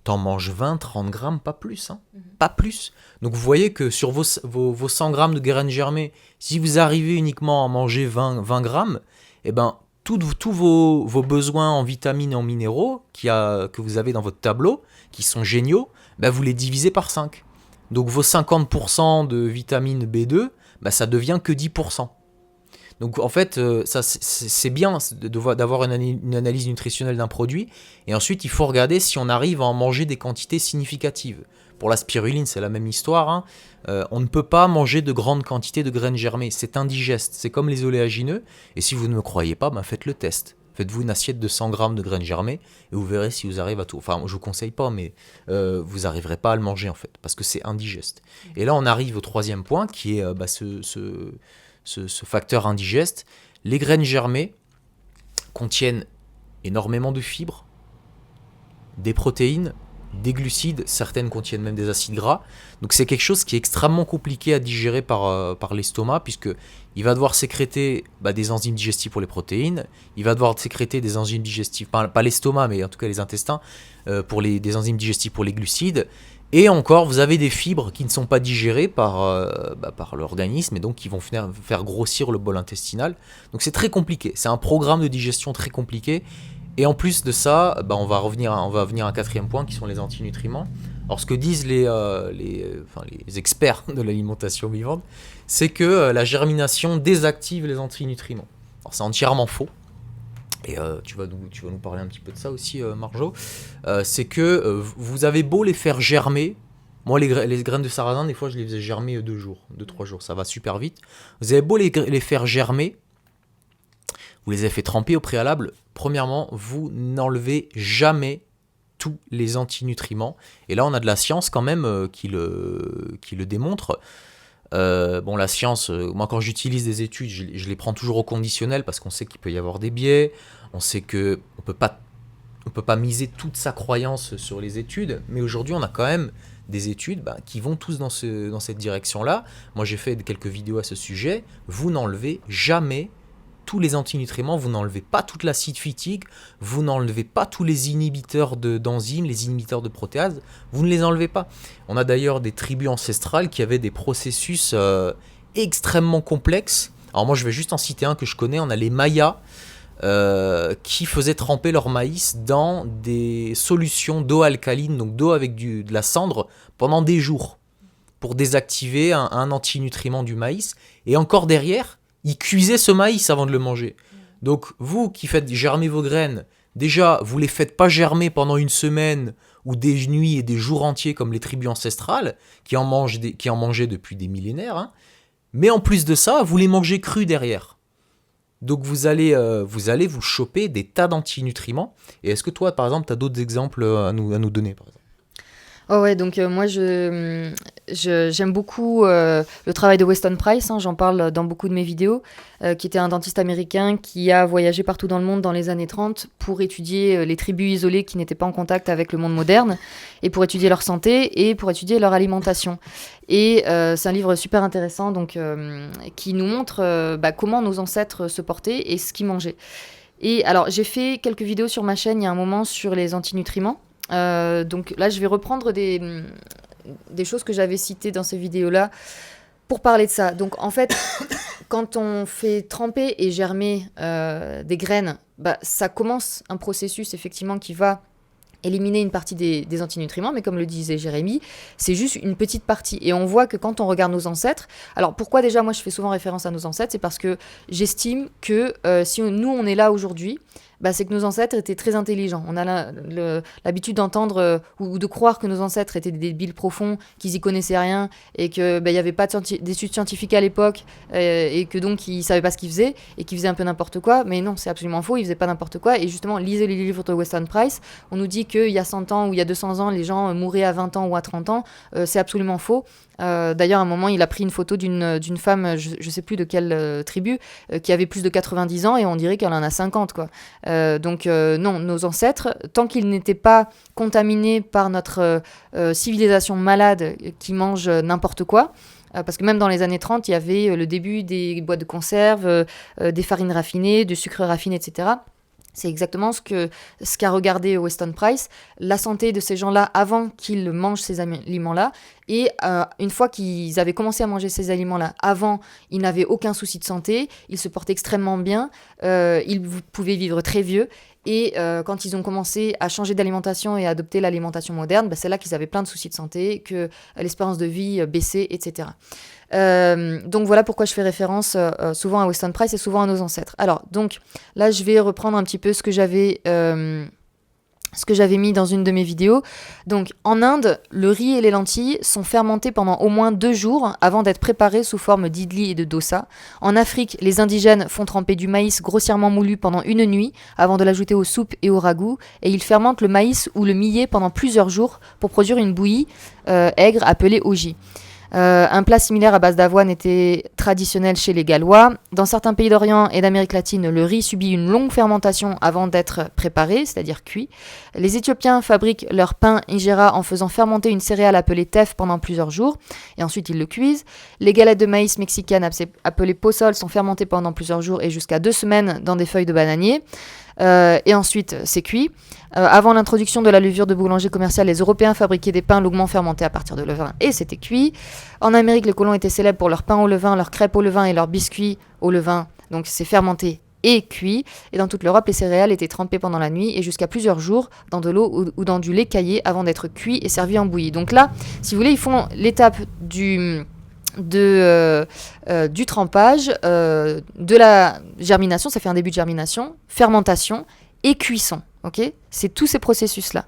20, 30 grammes, pas plus. Pas plus. Donc, vous voyez que sur vos 100 grammes de graines germées, si vous arrivez uniquement à manger 20 grammes, tous vos besoins en vitamines et en minéraux que vous avez dans votre tableau, qui sont géniaux, vous les divisez par 5. Donc vos 50% de vitamine B2, ça devient que 10%. Donc en fait, ça, c'est bien d'avoir une analyse nutritionnelle d'un produit. Et ensuite, il faut regarder si on arrive à en manger des quantités significatives. Pour la spiruline, c'est la même histoire. On ne peut pas manger de grandes quantités de graines germées. C'est indigeste. C'est comme les oléagineux. Et si vous ne me croyez pas, faites le test. Faites-vous une assiette de 100 grammes de graines germées et vous verrez si vous arrivez à tout. Enfin, je ne vous conseille pas, mais vous n'arriverez pas à le manger en fait, parce que c'est indigeste. Et là, on arrive au troisième point qui est ce facteur indigeste. Les graines germées contiennent énormément de fibres, des protéines, des glucides, certaines contiennent même des acides gras. Donc c'est quelque chose qui est extrêmement compliqué à digérer par l'estomac, puisqu'il va devoir sécréter des enzymes digestives pour les protéines, il va devoir sécréter des enzymes digestives, pas l'estomac, mais en tout cas les intestins, des enzymes digestives pour les glucides. Et encore, vous avez des fibres qui ne sont pas digérées par l'organisme et donc qui vont faire grossir le bol intestinal. Donc c'est très compliqué, c'est un programme de digestion très compliqué. Et en plus de ça, on va venir à un quatrième point qui sont les antinutriments. Alors ce que disent les experts de l'alimentation vivante, c'est que la germination désactive les antinutriments. Alors c'est entièrement faux. Et tu vas nous parler un petit peu de ça aussi, Marjo. C'est que vous avez beau les faire germer. Moi, les graines de sarrasin, des fois, je les faisais germer 2-3 jours. Ça va super vite. Vous avez beau les faire germer. Vous les avez fait tremper au préalable. Premièrement, vous n'enlevez jamais tous les antinutriments. Et là, on a de la science quand même qui le démontre. La science, moi quand j'utilise des études, je les prends toujours au conditionnel parce qu'on sait qu'il peut y avoir des biais, on sait qu'on peut pas miser toute sa croyance sur les études, mais aujourd'hui on a quand même des études qui vont tous dans cette direction-là. Moi j'ai fait quelques vidéos à ce sujet. Vous n'enlevez jamais tous les antinutriments, vous n'enlevez pas toute l'acide phytique, vous n'enlevez pas tous les inhibiteurs d'enzymes, les inhibiteurs de protéases, vous ne les enlevez pas. On a d'ailleurs des tribus ancestrales qui avaient des processus extrêmement complexes. Alors moi je vais juste en citer un que je connais, on a les Mayas qui faisaient tremper leur maïs dans des solutions d'eau alcaline, donc d'eau avec de la cendre, pendant des jours, pour désactiver un antinutriment du maïs. Et encore derrière, ils cuisaient ce maïs avant de le manger. Donc vous qui faites germer vos graines, déjà vous les faites pas germer pendant une semaine ou des nuits et des jours entiers comme les tribus ancestrales qui en mangeaient depuis des millénaires, hein. Mais en plus de ça, vous les mangez crus derrière. Donc vous allez vous choper des tas d'antinutriments. Et est-ce que toi, par exemple, tu as d'autres exemples à nous donner, par exemple ? Oh ouais, donc moi j'aime beaucoup le travail de Weston Price, hein, j'en parle dans beaucoup de mes vidéos, qui était un dentiste américain qui a voyagé partout dans le monde dans les années 30 pour étudier les tribus isolées qui n'étaient pas en contact avec le monde moderne, et pour étudier leur santé et pour étudier leur alimentation. Et c'est un livre super intéressant donc, qui nous montre comment nos ancêtres se portaient et ce qu'ils mangeaient. Et alors j'ai fait quelques vidéos sur ma chaîne il y a un moment sur les antinutriments. Donc là, je vais reprendre des choses que j'avais citées dans ces vidéos-là pour parler de ça. Donc en fait, quand on fait tremper et germer des graines, ça commence un processus effectivement qui va éliminer une partie des antinutriments, mais comme le disait Jérémy, c'est juste une petite partie. Et on voit que quand on regarde nos ancêtres, alors pourquoi déjà moi je fais souvent référence à nos ancêtres, c'est parce que j'estime que si nous on est là aujourd'hui, c'est que nos ancêtres étaient très intelligents. On a l'habitude d'entendre ou de croire que nos ancêtres étaient des débiles profonds, qu'ils y connaissaient rien et qu'il n'y avait pas d'études scientifiques à l'époque et que donc ils ne savaient pas ce qu'ils faisaient et qu'ils faisaient un peu n'importe quoi. Mais non, c'est absolument faux, ils ne faisaient pas n'importe quoi. Et justement, lisez les livres de Weston Price. On nous dit qu'il y a 100 ans ou il y a 200 ans, les gens mouraient à 20 ans ou à 30 ans. C'est absolument faux. D'ailleurs, à un moment, il a pris une photo d'une femme, je ne sais plus de quelle tribu, qui avait plus de 90 ans et on dirait qu'elle en a 50, quoi. Donc non, nos ancêtres, tant qu'ils n'étaient pas contaminés par notre civilisation malade qui mange n'importe quoi, parce que même dans les années 30, il y avait le début des boîtes de conserve, des farines raffinées, du sucre raffiné, etc. C'est exactement ce qu'a regardé Weston Price, la santé de ces gens-là avant qu'ils mangent ces aliments-là. Et une fois qu'ils avaient commencé à manger ces aliments-là, avant, ils n'avaient aucun souci de santé, ils se portaient extrêmement bien, ils pouvaient vivre très vieux. Et quand ils ont commencé à changer d'alimentation et à adopter l'alimentation moderne, c'est là qu'ils avaient plein de soucis de santé, que l'espérance de vie baissait, etc. Donc voilà pourquoi je fais référence souvent à Weston Price et souvent à nos ancêtres. Alors donc là je vais reprendre un petit peu ce que j'avais mis dans une de mes vidéos. Donc en Inde, le riz et les lentilles sont fermentés pendant au moins 2 jours avant d'être préparés sous forme d'idli et de dosa. En Afrique, les indigènes font tremper du maïs grossièrement moulu pendant 1 nuit avant de l'ajouter aux soupes et aux ragoûts, et ils fermentent le maïs ou le millet pendant plusieurs jours pour produire une bouillie aigre appelée ogi. Un plat similaire à base d'avoine était traditionnel chez les Gallois. Dans certains pays d'Orient et d'Amérique latine, le riz subit une longue fermentation avant d'être préparé, c'est-à-dire cuit. Les Éthiopiens fabriquent leur pain injera en faisant fermenter une céréale appelée teff pendant plusieurs jours, et ensuite ils le cuisent. Les galettes de maïs mexicaines appelées pozole sont fermentées pendant plusieurs jours et jusqu'à 2 semaines dans des feuilles de bananier. Et ensuite, c'est cuit. Avant l'introduction de la levure de boulanger commerciale, les Européens fabriquaient des pains longuement fermentés à partir de levain et c'était cuit. En Amérique, les colons étaient célèbres pour leur pain au levain, leurs crêpes au levain et leurs biscuits au levain. Donc c'est fermenté et cuit. Et dans toute l'Europe, les céréales étaient trempées pendant la nuit et jusqu'à plusieurs jours dans de l'eau ou dans du lait caillé avant d'être cuits et servis en bouillie. Donc là, si vous voulez, ils font l'étape du trempage, de la germination, ça fait un début de germination, fermentation et cuisson. Okay, c'est tous ces processus-là.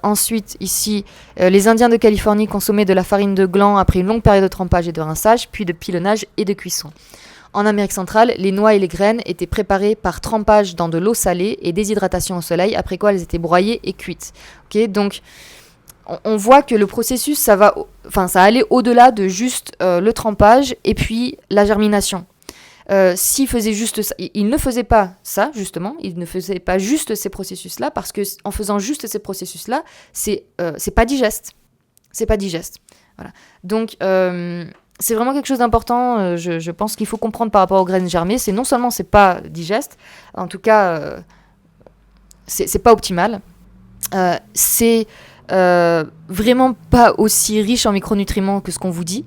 Ensuite, ici, les Indiens de Californie consommaient de la farine de gland après une longue période de trempage et de rinçage, puis de pilonnage et de cuisson. En Amérique centrale, les noix et les graines étaient préparées par trempage dans de l'eau salée et déshydratation au soleil, après quoi elles étaient broyées et cuites. Okay, donc, on voit que le processus, ça allait au-delà de juste le trempage et puis la germination. S'il faisait juste ça, il ne faisait pas ça, justement, il ne faisait pas juste ces processus-là, parce qu'en faisant juste ces processus-là, c'est pas digeste. C'est pas digeste. Voilà. Donc, c'est vraiment quelque chose d'important, je pense qu'il faut comprendre par rapport aux graines germées. C'est non seulement c'est pas digeste, en tout cas, c'est pas optimal. C'est vraiment pas aussi riche en micronutriments que ce qu'on vous dit.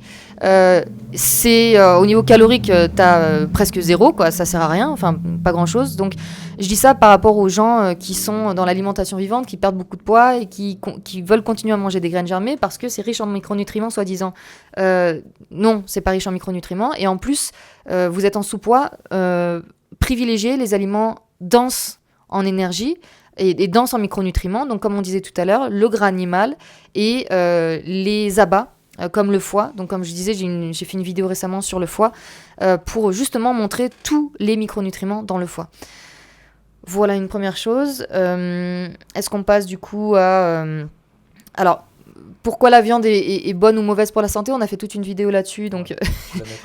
C'est au niveau calorique, t'as presque zéro, quoi, ça sert à rien, enfin pas grand chose. Donc je dis ça par rapport aux gens qui sont dans l'alimentation vivante, qui perdent beaucoup de poids et qui veulent continuer à manger des graines germées parce que c'est riche en micronutriments, soi-disant. Non, c'est pas riche en micronutriments. Et en plus, vous êtes en sous-poids, privilégiez les aliments denses en énergie et denses en micronutriments. Donc, comme on disait tout à l'heure, le gras animal et les abats, comme le foie. Donc, comme je disais, j'ai fait une vidéo récemment sur le foie pour justement montrer tous les micronutriments dans le foie. Voilà une première chose. Est-ce qu'on passe du coup à... alors, pourquoi la viande est bonne ou mauvaise pour la santé? On a fait toute une vidéo là-dessus, donc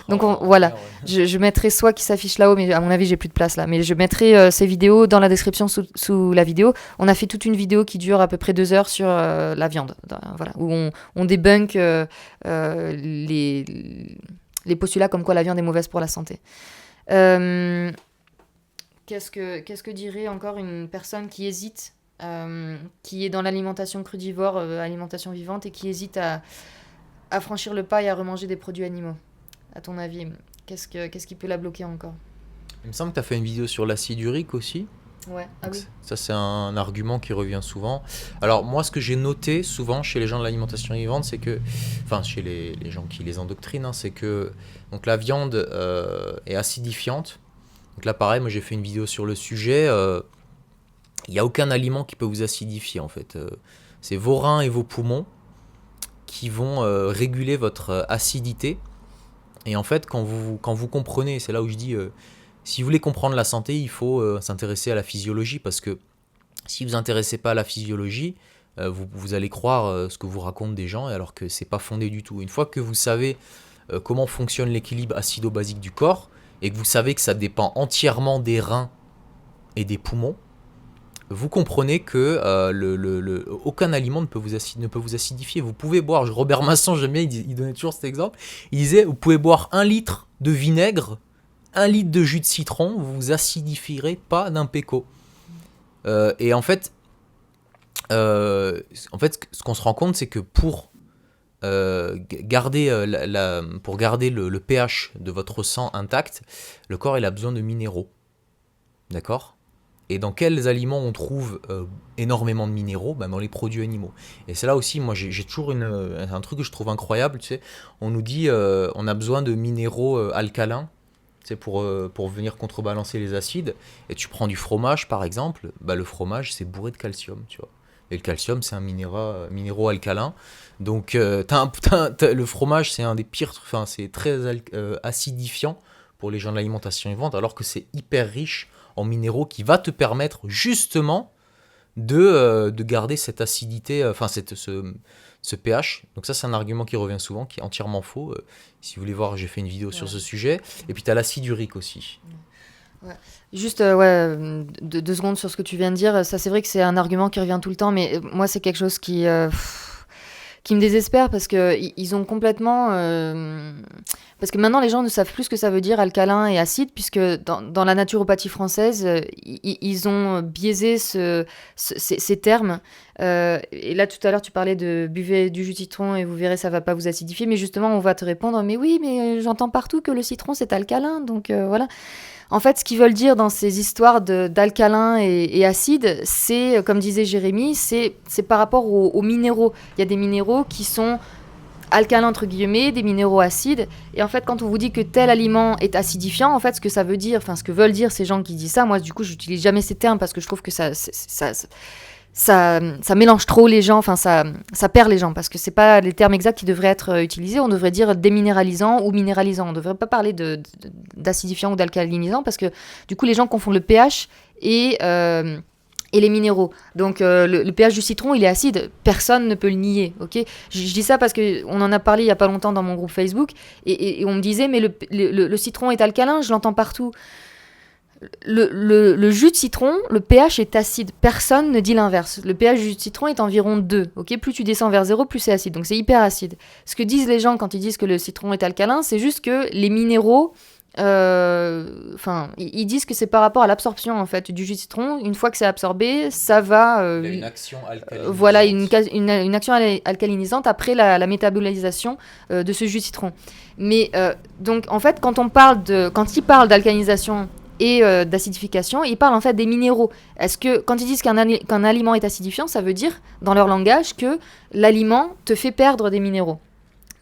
voilà. Je mettrai soit qui s'affiche là-haut, mais à mon avis j'ai plus de place là. Mais je mettrai ces vidéos dans la description sous la vidéo. On a fait toute une vidéo qui dure à peu près 2 heures sur la viande, voilà, où on débunk les postulats comme quoi la viande est mauvaise pour la santé. Qu'est-ce que dirait encore une personne qui hésite? Qui est dans l'alimentation crudivore, alimentation vivante, et qui hésite à franchir le pas et à remanger des produits animaux. À ton avis, qu'est-ce qui peut la bloquer encore? Il me semble que tu as fait une vidéo sur l'acide urique aussi. Ouais, oui. Ça, c'est un argument qui revient souvent. Alors, moi, ce que j'ai noté souvent chez les gens de l'alimentation vivante, c'est que, enfin, chez les gens qui les endoctrinent, hein, c'est que donc, la viande est acidifiante. Donc là, pareil, moi, j'ai fait une vidéo sur le sujet. Il n'y a aucun aliment qui peut vous acidifier, en fait. C'est vos reins et vos poumons qui vont réguler votre acidité. Et en fait, quand vous comprenez, c'est là où je dis, si vous voulez comprendre la santé, il faut s'intéresser à la physiologie, parce que si vous ne vous intéressez pas à la physiologie, vous allez croire ce que vous racontent des gens, alors que ce n'est pas fondé du tout. Une fois que vous savez comment fonctionne l'équilibre acido-basique du corps, et que vous savez que ça dépend entièrement des reins et des poumons, vous comprenez que aucun aliment ne peut vous acidifier. Vous pouvez boire, Robert Masson, j'aime bien, il donnait toujours cet exemple, il disait, vous pouvez boire 1 litre de vinaigre, 1 litre de jus de citron, vous vous acidifierez pas d'un péco. Et en fait, ce qu'on se rend compte, c'est que pour garder le pH de votre sang intact, le corps il a besoin de minéraux. D'accord ? Et dans quels aliments on trouve énormément de minéraux? Dans les produits animaux. Et c'est là aussi, moi j'ai toujours un truc que je trouve incroyable, tu sais. On nous dit on a besoin de minéraux alcalins, tu sais, pour venir contrebalancer les acides. Et tu prends du fromage par exemple, le fromage c'est bourré de calcium, tu vois. Et le calcium c'est un minéraux alcalin. Donc le fromage c'est un des pires, enfin c'est très acidifiant pour les gens de l'alimentation vivante, alors que c'est hyper riche en minéraux qui va te permettre justement de garder cette acidité, enfin ce pH. Donc ça c'est un argument qui revient souvent, qui est entièrement faux. Si vous voulez voir, j'ai fait une vidéo sur ce sujet. Et puis tu as l'acide urique aussi. Ouais. Juste 2 secondes sur ce que tu viens de dire. Ça c'est vrai que c'est un argument qui revient tout le temps, mais moi c'est quelque chose qui me désespère, parce que ils ont complètement... parce que maintenant, les gens ne savent plus ce que ça veut dire alcalin et acide, puisque dans la naturopathie française, ils ont biaisé ces termes. Et là, tout à l'heure, tu parlais de buvez du jus de citron et vous verrez, ça ne va pas vous acidifier. Mais justement, on va te répondre, mais oui, mais j'entends partout que le citron, c'est alcalin. Donc voilà. En fait, ce qu'ils veulent dire dans ces histoires d'alcalin et acide, c'est, comme disait Jérémy, c'est par rapport aux minéraux. Il y a des minéraux qui sont alcalins, entre guillemets, des minéraux acides. Et en fait, quand on vous dit que tel aliment est acidifiant, en fait, ce que ça veut dire, enfin, ce que veulent dire ces gens qui disent ça, moi, du coup, j'utilise jamais ces termes parce que je trouve que ça mélange trop les gens, enfin ça perd les gens parce que c'est pas les termes exacts qui devraient être utilisés. On devrait dire déminéralisant ou minéralisant. On devrait pas parler d'acidifiant ou d'alcalinisant parce que du coup les gens confondent le pH et les minéraux. Donc le pH du citron, il est acide, personne ne peut le nier, ok. Je dis ça parce qu'on en a parlé il y a pas longtemps dans mon groupe Facebook et on me disait mais le citron est alcalin, je l'entends partout. Le jus de citron, le pH est acide. Personne ne dit l'inverse. Le pH du jus de citron est environ 2. Ok, plus tu descends vers 0, plus c'est acide. Donc c'est hyper acide. Ce que disent les gens quand ils disent que le citron est alcalin, c'est juste que les minéraux... ils disent que c'est par rapport à l'absorption en fait du jus de citron. Une fois que c'est absorbé, ça va... Il y a une action alcalinisante. Voilà, une action alcalinisante après la métabolisation de ce jus de citron. Mais donc en fait, quand ils parlent d'alcalinisation et d'acidification, ils parlent en fait des minéraux. Est-ce que quand ils disent qu'un aliment est acidifiant, ça veut dire dans leur langage que l'aliment te fait perdre des minéraux.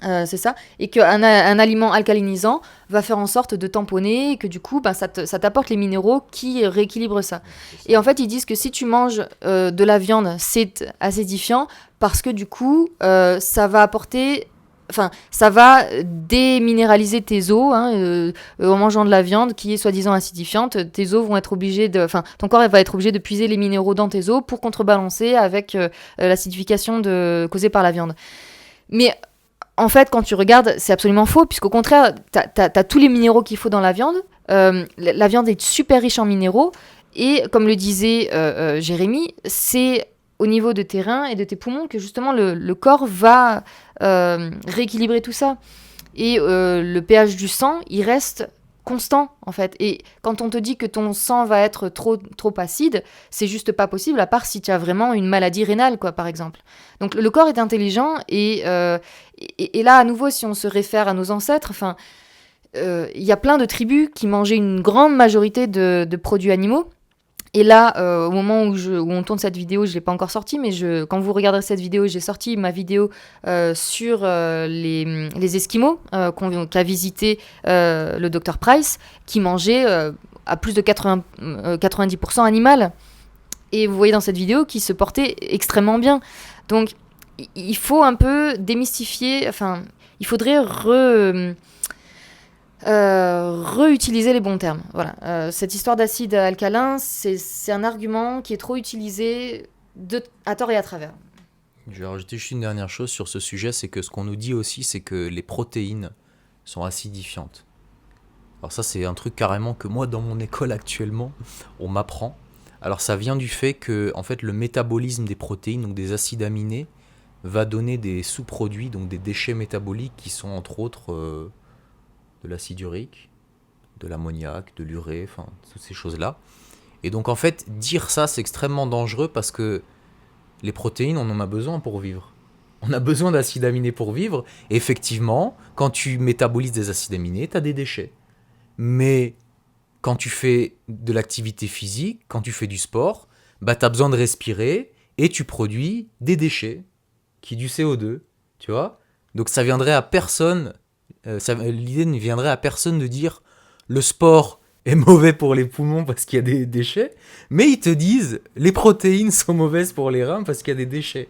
C'est ça, et qu'un aliment alcalinisant va faire en sorte de tamponner et que du coup ça t'apporte les minéraux qui rééquilibrent ça. Et en fait ils disent que si tu manges de la viande, c'est acidifiant parce que du coup ça va apporter... Enfin, ça va déminéraliser tes os en mangeant de la viande qui est soi-disant acidifiante. Tes os vont être obligés ton corps va être obligé de puiser les minéraux dans tes os pour contrebalancer avec l'acidification causée par la viande. Mais en fait, quand tu regardes, c'est absolument faux, puisqu'au contraire, t'as tous les minéraux qu'il faut dans la viande. La viande est super riche en minéraux, et comme le disait Jérémy, c'est au niveau de tes reins et de tes poumons que justement le corps va rééquilibrer tout ça. Et le pH du sang, il reste constant en fait. Et quand on te dit que ton sang va être trop acide, c'est juste pas possible, à part si tu as vraiment une maladie rénale, quoi, par exemple. Donc le corps est intelligent et là, à nouveau, si on se réfère à nos ancêtres, il y a plein de tribus qui mangeaient une grande majorité de produits animaux. Et là, au moment où on tourne cette vidéo, je ne l'ai pas encore sortie, mais quand vous regarderez cette vidéo, j'ai sorti ma vidéo sur les Esquimaux qu'a visité le Dr Price, qui mangeait à plus de 90% animal. Et vous voyez dans cette vidéo qu'ils se portaient extrêmement bien. Donc, il faut un peu démystifier, il faudrait réutiliser les bons termes. Voilà. Cette histoire d'acide alcalin, c'est un argument qui est trop utilisé à tort et à travers. Je vais rajouter juste une dernière chose sur ce sujet, c'est que ce qu'on nous dit aussi, c'est que les protéines sont acidifiantes. Alors ça, c'est un truc carrément que moi, dans mon école actuellement, on m'apprend. Alors ça vient du fait que en fait, le métabolisme des protéines, donc des acides aminés, va donner des sous-produits, donc des déchets métaboliques qui sont entre autres... de l'acide urique, de l'ammoniac, de l'urée, toutes ces choses-là. Et donc en fait, dire ça, c'est extrêmement dangereux parce que les protéines, on en a besoin pour vivre. On a besoin d'acides aminés pour vivre. Et effectivement, quand tu métabolises des acides aminés, tu as des déchets. Mais quand tu fais de l'activité physique, quand tu fais du sport, tu as besoin de respirer et tu produis des déchets, qui est du CO2, tu vois. Donc ça viendrait à personne... l'idée ne viendrait à personne de dire le sport est mauvais pour les poumons parce qu'il y a des déchets, mais ils te disent les protéines sont mauvaises pour les reins parce qu'il y a des déchets.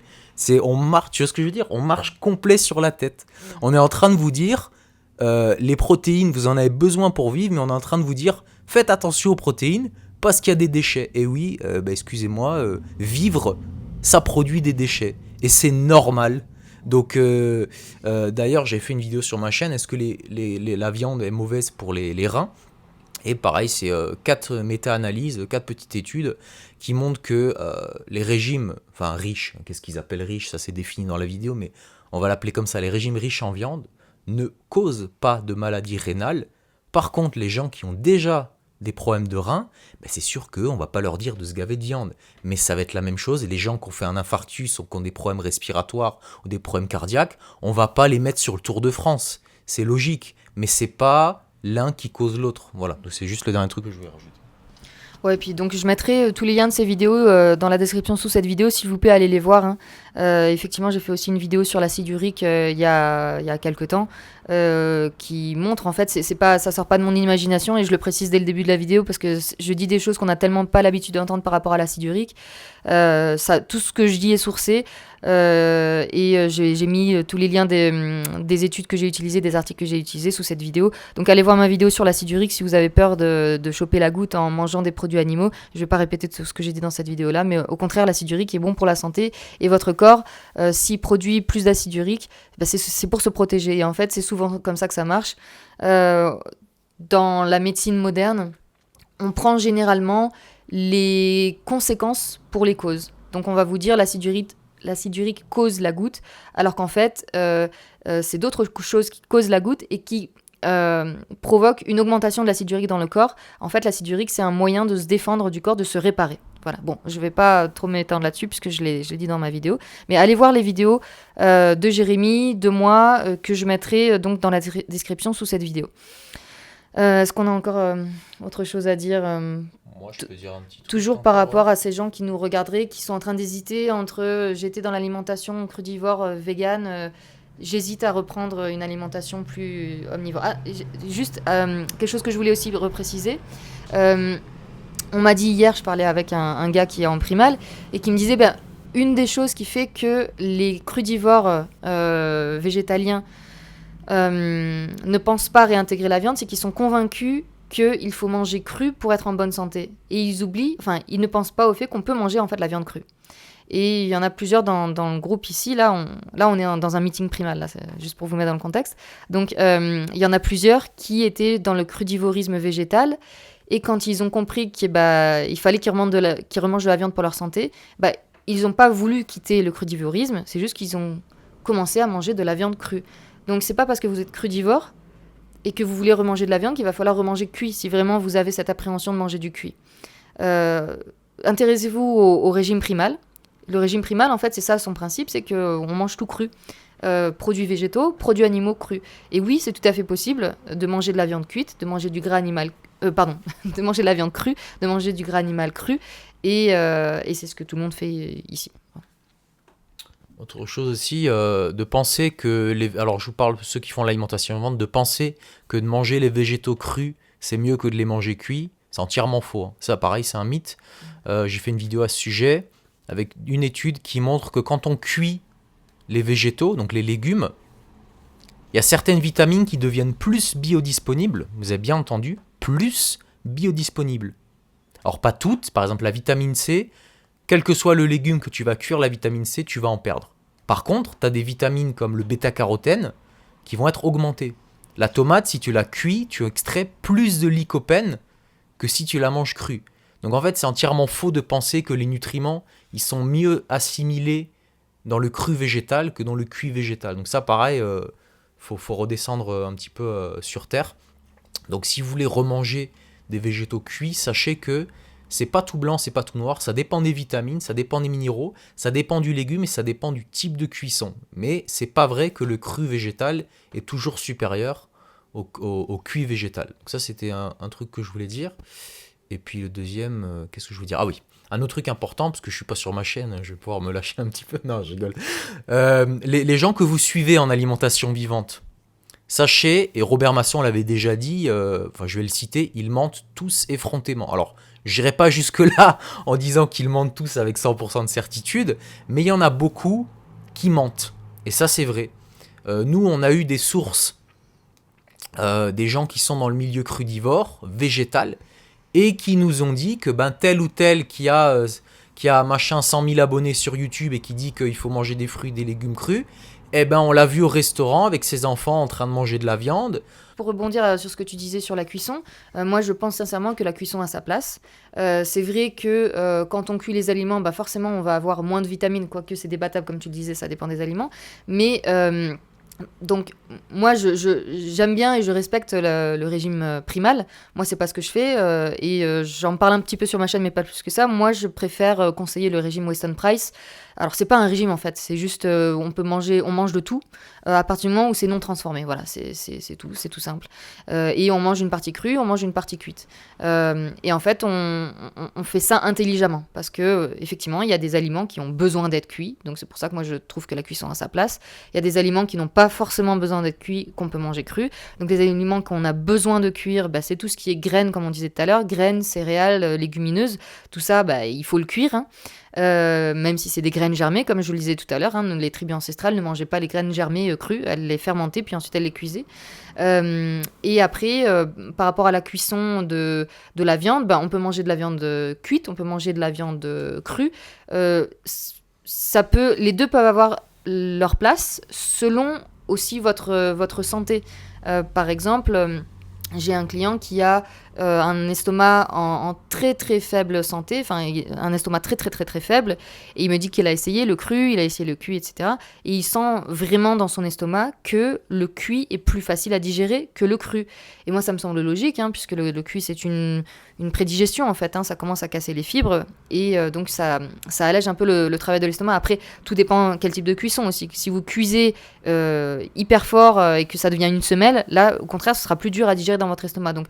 On marche, tu vois ce que je veux dire ? On marche complet sur la tête. On est en train de vous dire les protéines, vous en avez besoin pour vivre, mais on est en train de vous dire faites attention aux protéines parce qu'il y a des déchets. Et oui, excusez-moi, vivre, ça produit des déchets. Et c'est normal. Donc, d'ailleurs, j'ai fait une vidéo sur ma chaîne, est-ce que la viande est mauvaise pour les reins ? Et pareil, c'est 4 méta-analyses, 4 petites études qui montrent que les régimes, riches, qu'est-ce qu'ils appellent riches, ça c'est défini dans la vidéo, mais on va l'appeler comme ça, les régimes riches en viande ne causent pas de maladie rénale. Par contre, les gens qui ont déjà des problèmes de reins, c'est sûr qu'on ne va pas leur dire de se gaver de viande. Mais ça va être la même chose. Et les gens qui ont fait un infarctus ou qui ont des problèmes respiratoires ou des problèmes cardiaques, on ne va pas les mettre sur le Tour de France. C'est logique. Mais ce n'est pas l'un qui cause l'autre. Voilà, donc c'est juste le dernier truc que je voulais rajouter. Ouais, puis donc je mettrai tous les liens de ces vidéos dans la description sous cette vidéo, s'il vous plaît, allez les voir. Effectivement, j'ai fait aussi une vidéo sur l'acide urique il y a quelques temps. qui montrent en fait, c'est pas, ça sort pas de mon imagination et je le précise dès le début de la vidéo parce que je dis des choses qu'on a tellement pas l'habitude d'entendre par rapport à l'acide urique. Tout ce que je dis est sourcé j'ai mis tous les liens des études que j'ai utilisées, des articles que j'ai utilisés sous cette vidéo. Donc allez voir ma vidéo sur l'acide urique si vous avez peur de choper la goutte en mangeant des produits animaux. Je vais pas répéter tout ce que j'ai dit dans cette vidéo là, mais au contraire l'acide urique est bon pour la santé et votre corps s'il produit plus d'acide urique, c'est pour se protéger et en fait c'est souvent comme ça que ça marche. Dans la médecine moderne, on prend généralement les conséquences pour les causes. Donc on va vous dire l'acide urique cause la goutte, alors qu'en fait c'est d'autres choses qui causent la goutte et qui provoquent une augmentation de l'acide urique dans le corps. En fait l'acide urique c'est un moyen de se défendre du corps, de se réparer. Voilà, bon, je vais pas trop m'étendre là-dessus puisque je l'ai dit dans ma vidéo, mais allez voir les vidéos de Jérémy, de moi, que je mettrai donc dans la description sous cette vidéo. Est-ce qu'on a encore autre chose à dire Moi, je peux dire un petit truc toujours par rapport à ces gens qui nous regarderaient, qui sont en train d'hésiter entre j'étais dans l'alimentation crudivore, vegan, j'hésite à reprendre une alimentation plus omnivore. Juste quelque chose que je voulais aussi repréciser. On m'a dit hier, je parlais avec un gars qui est en primal et qui me disait une des choses qui fait que les crudivores végétaliens ne pensent pas réintégrer la viande, c'est qu'ils sont convaincus qu'il faut manger cru pour être en bonne santé. Et ils ne pensent pas au fait qu'on peut manger en fait la viande crue. Et il y en a plusieurs dans le groupe ici. Là, on est dans un meeting primal, là, c'est juste pour vous mettre dans le contexte. Donc, il y en a plusieurs qui étaient dans le crudivorisme végétal. Et quand ils ont compris qu'il fallait qu'ils remangent de la viande pour leur santé, ils n'ont pas voulu quitter le crudivorisme. C'est juste qu'ils ont commencé à manger de la viande crue. Donc, c'est pas parce que vous êtes crudivore et que vous voulez remanger de la viande qu'il va falloir remanger cuit si vraiment vous avez cette appréhension de manger du cuit. Intéressez-vous au régime primal. Le régime primal, en fait, c'est ça son principe, c'est qu'on mange tout cru. Produits végétaux, produits animaux crus. Et oui, c'est tout à fait possible de manger de la viande cuite, de manger du gras animal... de manger de la viande crue, de manger du gras animal cru. Et c'est ce que tout le monde fait ici. Autre chose aussi, de penser que... Alors, je vous parle de ceux qui font l'alimentation vivante, de penser que de manger les végétaux crus, c'est mieux que de les manger cuits. C'est entièrement faux. Hein. Ça, pareil, c'est un mythe. J'ai fait une vidéo à ce sujet avec une étude qui montre que quand on cuit les végétaux, donc les légumes, il y a certaines vitamines qui deviennent plus biodisponibles, vous avez bien entendu, plus biodisponibles. Alors pas toutes, par exemple la vitamine C, quel que soit le légume que tu vas cuire, la vitamine C, tu vas en perdre. Par contre, tu as des vitamines comme le bêta-carotène qui vont être augmentées. La tomate, si tu la cuis, tu extrais plus de lycopène que si tu la manges crue. Donc en fait, c'est entièrement faux de penser que les nutriments, ils sont mieux assimilés dans le cru végétal que dans le cuit végétal. Donc ça, pareil, faut redescendre un petit peu sur terre. Donc si vous voulez remanger des végétaux cuits, sachez que c'est pas tout blanc, c'est pas tout noir. Ça dépend des vitamines, ça dépend des minéraux, ça dépend du légume et ça dépend du type de cuisson. Mais c'est pas vrai que le cru végétal est toujours supérieur au cuit végétal. Donc ça, c'était un truc que je voulais dire. Et puis le deuxième, qu'est-ce que je voulais dire ? Ah oui, un autre truc important, parce que je suis pas sur ma chaîne, je vais pouvoir me lâcher un petit peu. Non, je rigole. Les gens que vous suivez en alimentation vivante, sachez, et Robert Masson l'avait déjà dit, je vais le citer, ils mentent tous effrontément. Alors, j'irai pas jusque-là en disant qu'ils mentent tous avec 100% de certitude, mais il y en a beaucoup qui mentent. Et ça, c'est vrai. Nous, on a eu des sources, des gens qui sont dans le milieu crudivore, végétal, et qui nous ont dit que tel ou tel qui a machin 100 000 abonnés sur YouTube et qui dit qu'il faut manger des fruits, des légumes crus, on l'a vu au restaurant avec ses enfants en train de manger de la viande. Pour rebondir sur ce que tu disais sur la cuisson, moi je pense sincèrement que la cuisson a sa place. C'est vrai que quand on cuit les aliments, forcément on va avoir moins de vitamines, quoique c'est débattable comme tu le disais, ça dépend des aliments. Mais donc moi j'aime bien et je respecte le régime primal. Moi c'est pas ce que je fais et j'en parle un petit peu sur ma chaîne mais pas plus que ça. Moi je préfère conseiller le régime Weston Price. Alors c'est pas un régime en fait, c'est juste on mange de tout à partir du moment où c'est non transformé. Voilà, c'est tout simple. Et on mange une partie crue, on mange une partie cuite. Et en fait on fait ça intelligemment parce que effectivement il y a des aliments qui ont besoin d'être cuits, donc c'est pour ça que moi je trouve que la cuisson a sa place. Il y a des aliments qui n'ont pas pas forcément besoin d'être cuits, qu'on peut manger cru. Donc les aliments qu'on a besoin de cuire, c'est tout ce qui est graines, comme on disait tout à l'heure, graines, céréales, légumineuses, tout ça, il faut le cuire, hein. Même si c'est des graines germées, comme je vous le disais tout à l'heure, hein, les tribus ancestrales ne mangeaient pas les graines germées crues, elles les fermentaient, puis ensuite elles les cuisaient. Et après, par rapport à la cuisson de la viande, on peut manger de la viande cuite, on peut manger de la viande crue. Les deux peuvent avoir leur place selon aussi votre santé. Par exemple, j'ai un client qui a un estomac en très très faible santé, enfin un estomac très très très très faible, et il me dit qu'il a essayé le cru, il a essayé le cuit, etc. Et il sent vraiment dans son estomac que le cuit est plus facile à digérer que le cru. Et moi ça me semble logique, hein, puisque le cuit c'est une prédigestion en fait, hein, ça commence à casser les fibres, et donc ça allège un peu le travail de l'estomac. Après, tout dépend quel type de cuisson aussi. Si vous cuisez hyper fort et que ça devient une semelle, là au contraire ce sera plus dur à digérer dans votre estomac. Donc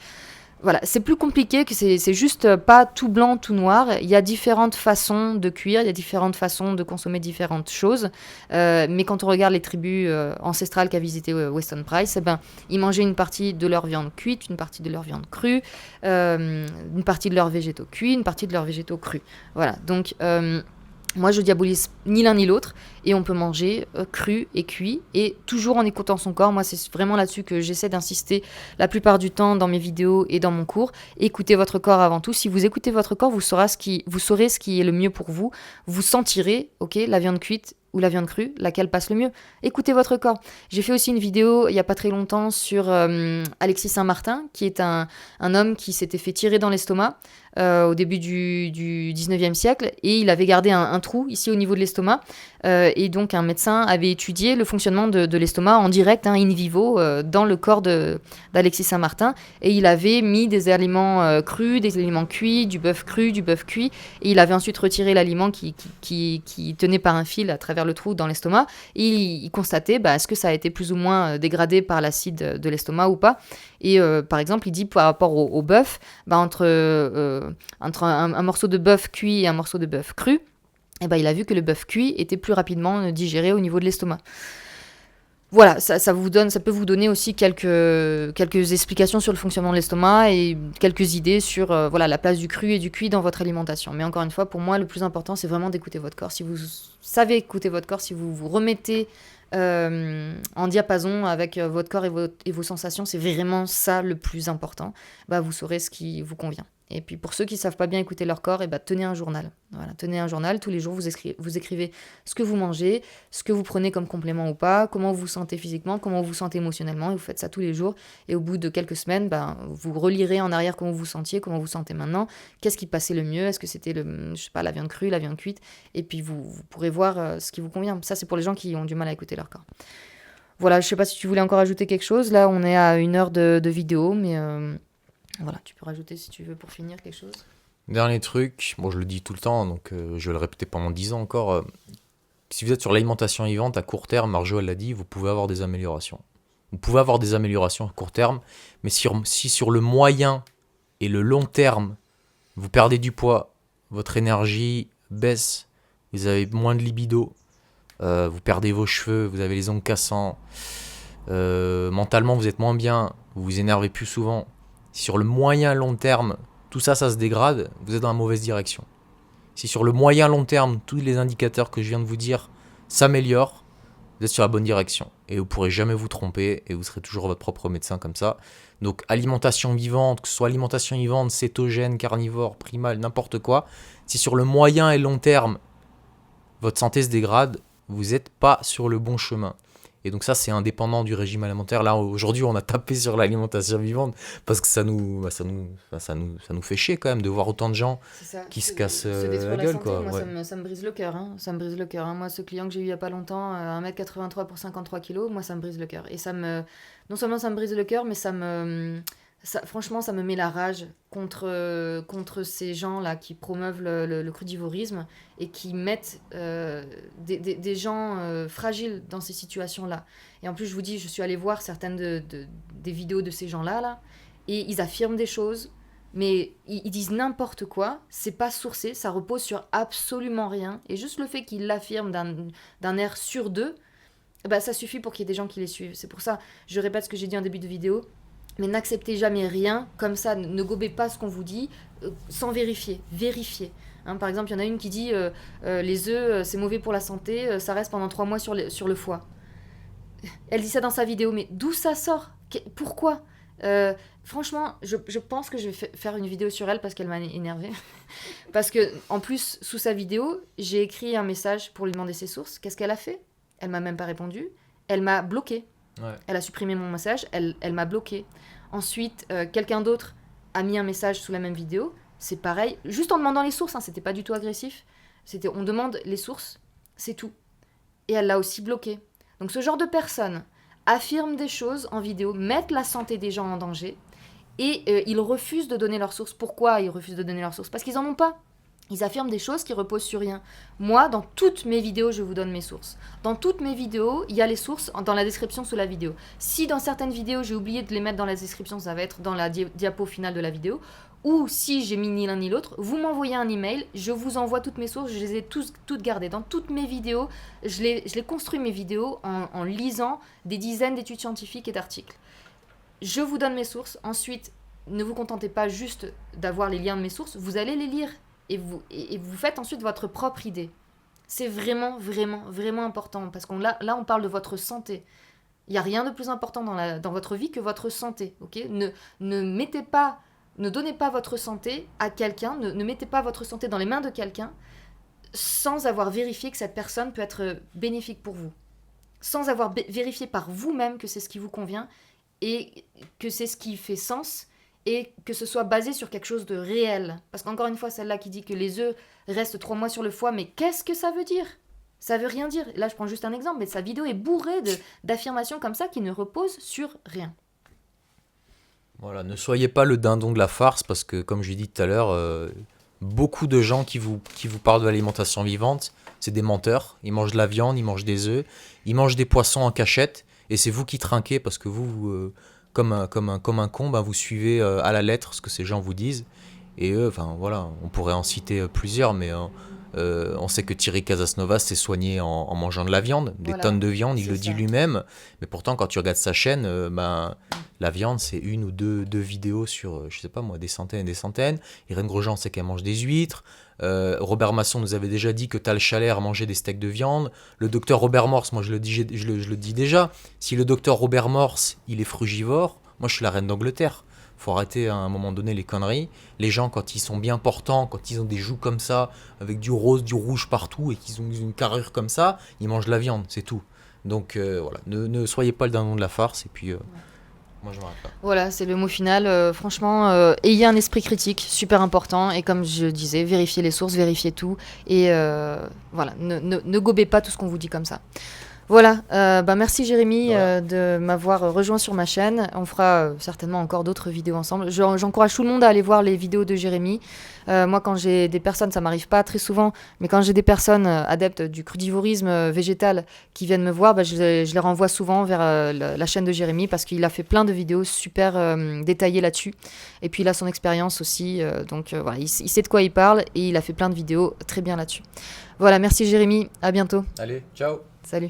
voilà, c'est plus compliqué, que c'est juste pas tout blanc, tout noir. Il y a différentes façons de cuire, il y a différentes façons de consommer différentes choses. Mais quand on regarde les tribus ancestrales qu'a visité Weston Price, ils mangeaient une partie de leur viande cuite, une partie de leur viande crue, une partie de leurs végétaux cuits, une partie de leurs végétaux crus. Voilà, donc moi je diabolise ni l'un ni l'autre, et on peut manger cru et cuit, et toujours en écoutant son corps. Moi c'est vraiment là-dessus que j'essaie d'insister la plupart du temps dans mes vidéos et dans mon cours. Écoutez votre corps avant tout. Si vous écoutez votre corps, vous saurez ce qui est le mieux pour vous. Vous sentirez, la viande cuite ou la viande crue, laquelle passe le mieux. Écoutez votre corps. J'ai fait aussi une vidéo il n'y a pas très longtemps sur Alexis Saint-Martin, qui est un homme qui s'était fait tirer dans l'estomac au début du 19e siècle, et il avait gardé un trou ici au niveau de l'estomac, et donc un médecin avait étudié le fonctionnement de l'estomac en direct, in vivo, dans le corps d'Alexis Saint-Martin, et il avait mis des aliments crus, des aliments cuits, du bœuf cru, du bœuf cuit, et il avait ensuite retiré l'aliment qui tenait par un fil à travers le trou dans l'estomac, et il constatait est-ce que ça a été plus ou moins dégradé par l'acide de l'estomac ou pas. Et par exemple, il dit par rapport au bœuf, entre un morceau de bœuf cuit et un morceau de bœuf cru, il a vu que le bœuf cuit était plus rapidement digéré au niveau de l'estomac. Voilà, ça peut vous donner aussi quelques explications sur le fonctionnement de l'estomac et quelques idées sur la place du cru et du cuit dans votre alimentation. Mais encore une fois, pour moi, le plus important, c'est vraiment d'écouter votre corps. Si vous savez écouter votre corps, si vous vous remettez en diapason avec votre corps et vos sensations, c'est vraiment ça le plus important. Vous saurez ce qui vous convient. Et puis pour ceux qui ne savent pas bien écouter leur corps, tenez un journal. Voilà, tenez un journal, tous les jours vous écrivez ce que vous mangez, ce que vous prenez comme complément ou pas, comment vous vous sentez physiquement, comment vous vous sentez émotionnellement, et vous faites ça tous les jours. Et au bout de quelques semaines, vous relirez en arrière comment vous vous sentiez, comment vous vous sentez maintenant, qu'est-ce qui passait le mieux, est-ce que c'était la viande crue, la viande cuite, et puis vous pourrez voir ce qui vous convient. Ça, c'est pour les gens qui ont du mal à écouter leur corps. Voilà, je sais pas si tu voulais encore ajouter quelque chose. Là, on est à 1 heure de vidéo, mais voilà, tu peux rajouter si tu veux pour finir quelque chose. Dernier truc, je le dis tout le temps, donc je vais le répéter pendant 10 ans encore. Si vous êtes sur l'alimentation vivante, à court terme, Marjo elle l'a dit, vous pouvez avoir des améliorations. Vous pouvez avoir des améliorations à court terme, mais si sur le moyen et le long terme, vous perdez du poids, votre énergie baisse, vous avez moins de libido, vous perdez vos cheveux, vous avez les ongles cassants, mentalement vous êtes moins bien, vous vous énervez plus souvent. Si sur le moyen long terme, tout ça se dégrade, vous êtes dans la mauvaise direction. Si sur le moyen long terme, tous les indicateurs que je viens de vous dire s'améliorent, vous êtes sur la bonne direction. Et vous ne pourrez jamais vous tromper, et vous serez toujours votre propre médecin comme ça. Donc alimentation vivante, que ce soit alimentation vivante, cétogène, carnivore, primale, n'importe quoi, si sur le moyen et long terme, votre santé se dégrade, vous n'êtes pas sur le bon chemin. Et donc ça, c'est indépendant du régime alimentaire. Là, aujourd'hui, on a tapé sur l'alimentation vivante parce que ça nous fait chier quand même de voir autant de gens qui se cassent la gueule. Santé, quoi. Moi, ça me brise le cœur. Ça me brise le cœur. Moi, ce client que j'ai eu il n'y a pas longtemps, 1m83 pour 53 kilos, moi, ça me brise le cœur. Et non seulement ça me brise le cœur, mais franchement, ça me met la rage contre ces gens-là qui promeuvent le crudivorisme et qui mettent des gens fragiles dans ces situations-là. Et en plus, je vous dis, je suis allée voir certaines des vidéos de ces gens-là, et ils affirment des choses, mais ils disent n'importe quoi, c'est pas sourcé, ça repose sur absolument rien. Et juste le fait qu'ils l'affirment d'un air sûr d'eux, bah, ça suffit pour qu'il y ait des gens qui les suivent. C'est pour ça, je répète ce que j'ai dit en début de vidéo, mais n'acceptez jamais rien comme ça, ne gobez pas ce qu'on vous dit sans vérifier. Vérifiez. Hein, par exemple, il y en a une qui dit les œufs, c'est mauvais pour la santé, ça reste pendant 3 mois sur le foie. Elle dit ça dans sa vidéo, mais d'où ça sort? Pourquoi? Franchement, je pense que je vais faire une vidéo sur elle parce qu'elle m'a énervée. Parce que, en plus, sous sa vidéo, j'ai écrit un message pour lui demander ses sources. Qu'est-ce qu'elle a fait? Elle m'a même pas répondu. Elle m'a bloqué. Ouais. Elle a supprimé mon message. Elle m'a bloqué. Ensuite, quelqu'un d'autre a mis un message sous la même vidéo. C'est pareil, juste en demandant les sources. Hein, c'était pas du tout agressif. On demande les sources, c'est tout. Et elle l'a aussi bloqué. Donc ce genre de personnes affirment des choses en vidéo, mettent la santé des gens en danger, et ils refusent de donner leurs sources. Pourquoi ils refusent de donner leurs sources? Parce qu'ils en ont pas. Ils affirment des choses qui reposent sur rien. Moi, dans toutes mes vidéos, je vous donne mes sources. Dans toutes mes vidéos, il y a les sources dans la description sous la vidéo. Si dans certaines vidéos, j'ai oublié de les mettre dans la description, ça va être dans la diapo finale de la vidéo. Ou si j'ai mis ni l'un ni l'autre, vous m'envoyez un email, je vous envoie toutes mes sources, je les ai toutes gardées. Dans toutes mes vidéos, je les construis mes vidéos en lisant des dizaines d'études scientifiques et d'articles. Je vous donne mes sources, ensuite, ne vous contentez pas juste d'avoir les liens de mes sources, vous allez les lire et vous faites ensuite votre propre idée. C'est vraiment, vraiment, vraiment important parce là, on parle de votre santé. Il n'y a rien de plus important dans votre vie que votre santé. Okay, ne donnez pas votre santé à quelqu'un, ne mettez pas votre santé dans les mains de quelqu'un sans avoir vérifié que cette personne peut être bénéfique pour vous. Sans avoir vérifié par vous-même que c'est ce qui vous convient et que c'est ce qui fait sens et que ce soit basé sur quelque chose de réel. Parce qu'encore une fois, celle-là qui dit que les œufs restent 3 mois sur le foie, mais qu'est-ce que ça veut dire? Ça veut rien dire. Là, je prends juste un exemple, mais sa vidéo est bourrée d'affirmations comme ça qui ne reposent sur rien. Voilà, ne soyez pas le dindon de la farce parce que, comme je l'ai dit tout à l'heure, beaucoup de gens qui vous parlent de l'alimentation vivante, c'est des menteurs. Ils mangent de la viande, ils mangent des œufs, ils mangent des poissons en cachette et c'est vous qui trinquez parce que vous comme un con, ben, vous suivez à la lettre ce que ces gens vous disent. Et eux, enfin voilà, on pourrait en citer plusieurs, mais on sait que Thierry Casasnovas s'est soigné en mangeant de la viande, des tonnes de viande, il le dit lui-même. Mais pourtant, quand tu regardes sa chaîne, la viande, c'est une ou deux vidéos sur, je sais pas moi, des centaines et des centaines. Irène Grosjean, sait qu'elle mange des huîtres. Robert Masson nous avait déjà dit que Tal Chalère mangeait des steaks de viande. Le docteur Robert Morse, moi je le dis déjà, si le docteur Robert Morse, il est frugivore, moi je suis la reine d'Angleterre. Faut arrêter à un moment donné les conneries. Les gens, quand ils sont bien portants, quand ils ont des joues comme ça, avec du rose, du rouge partout, et qu'ils ont une carrure comme ça, ils mangent de la viande, c'est tout. Donc voilà, ne soyez pas le dindon de la farce, et puis moi je m'arrête là. Voilà, c'est le mot final. Franchement, ayez un esprit critique, super important, et comme je disais, vérifiez les sources, vérifiez tout, et voilà, ne gobez pas tout ce qu'on vous dit comme ça. Voilà, merci Jérémy de m'avoir rejoint sur ma chaîne. On fera certainement encore d'autres vidéos ensemble. J'encourage tout le monde à aller voir les vidéos de Jérémy. Moi, quand j'ai des personnes, ça m'arrive pas très souvent, mais quand j'ai des personnes adeptes du crudivorisme végétal qui viennent me voir, je les renvoie souvent vers la chaîne de Jérémy parce qu'il a fait plein de vidéos super détaillées là-dessus. Et puis il a son expérience aussi, donc voilà, il sait de quoi il parle et il a fait plein de vidéos très bien là-dessus. Voilà, merci Jérémy, à bientôt. Allez, ciao. Salut.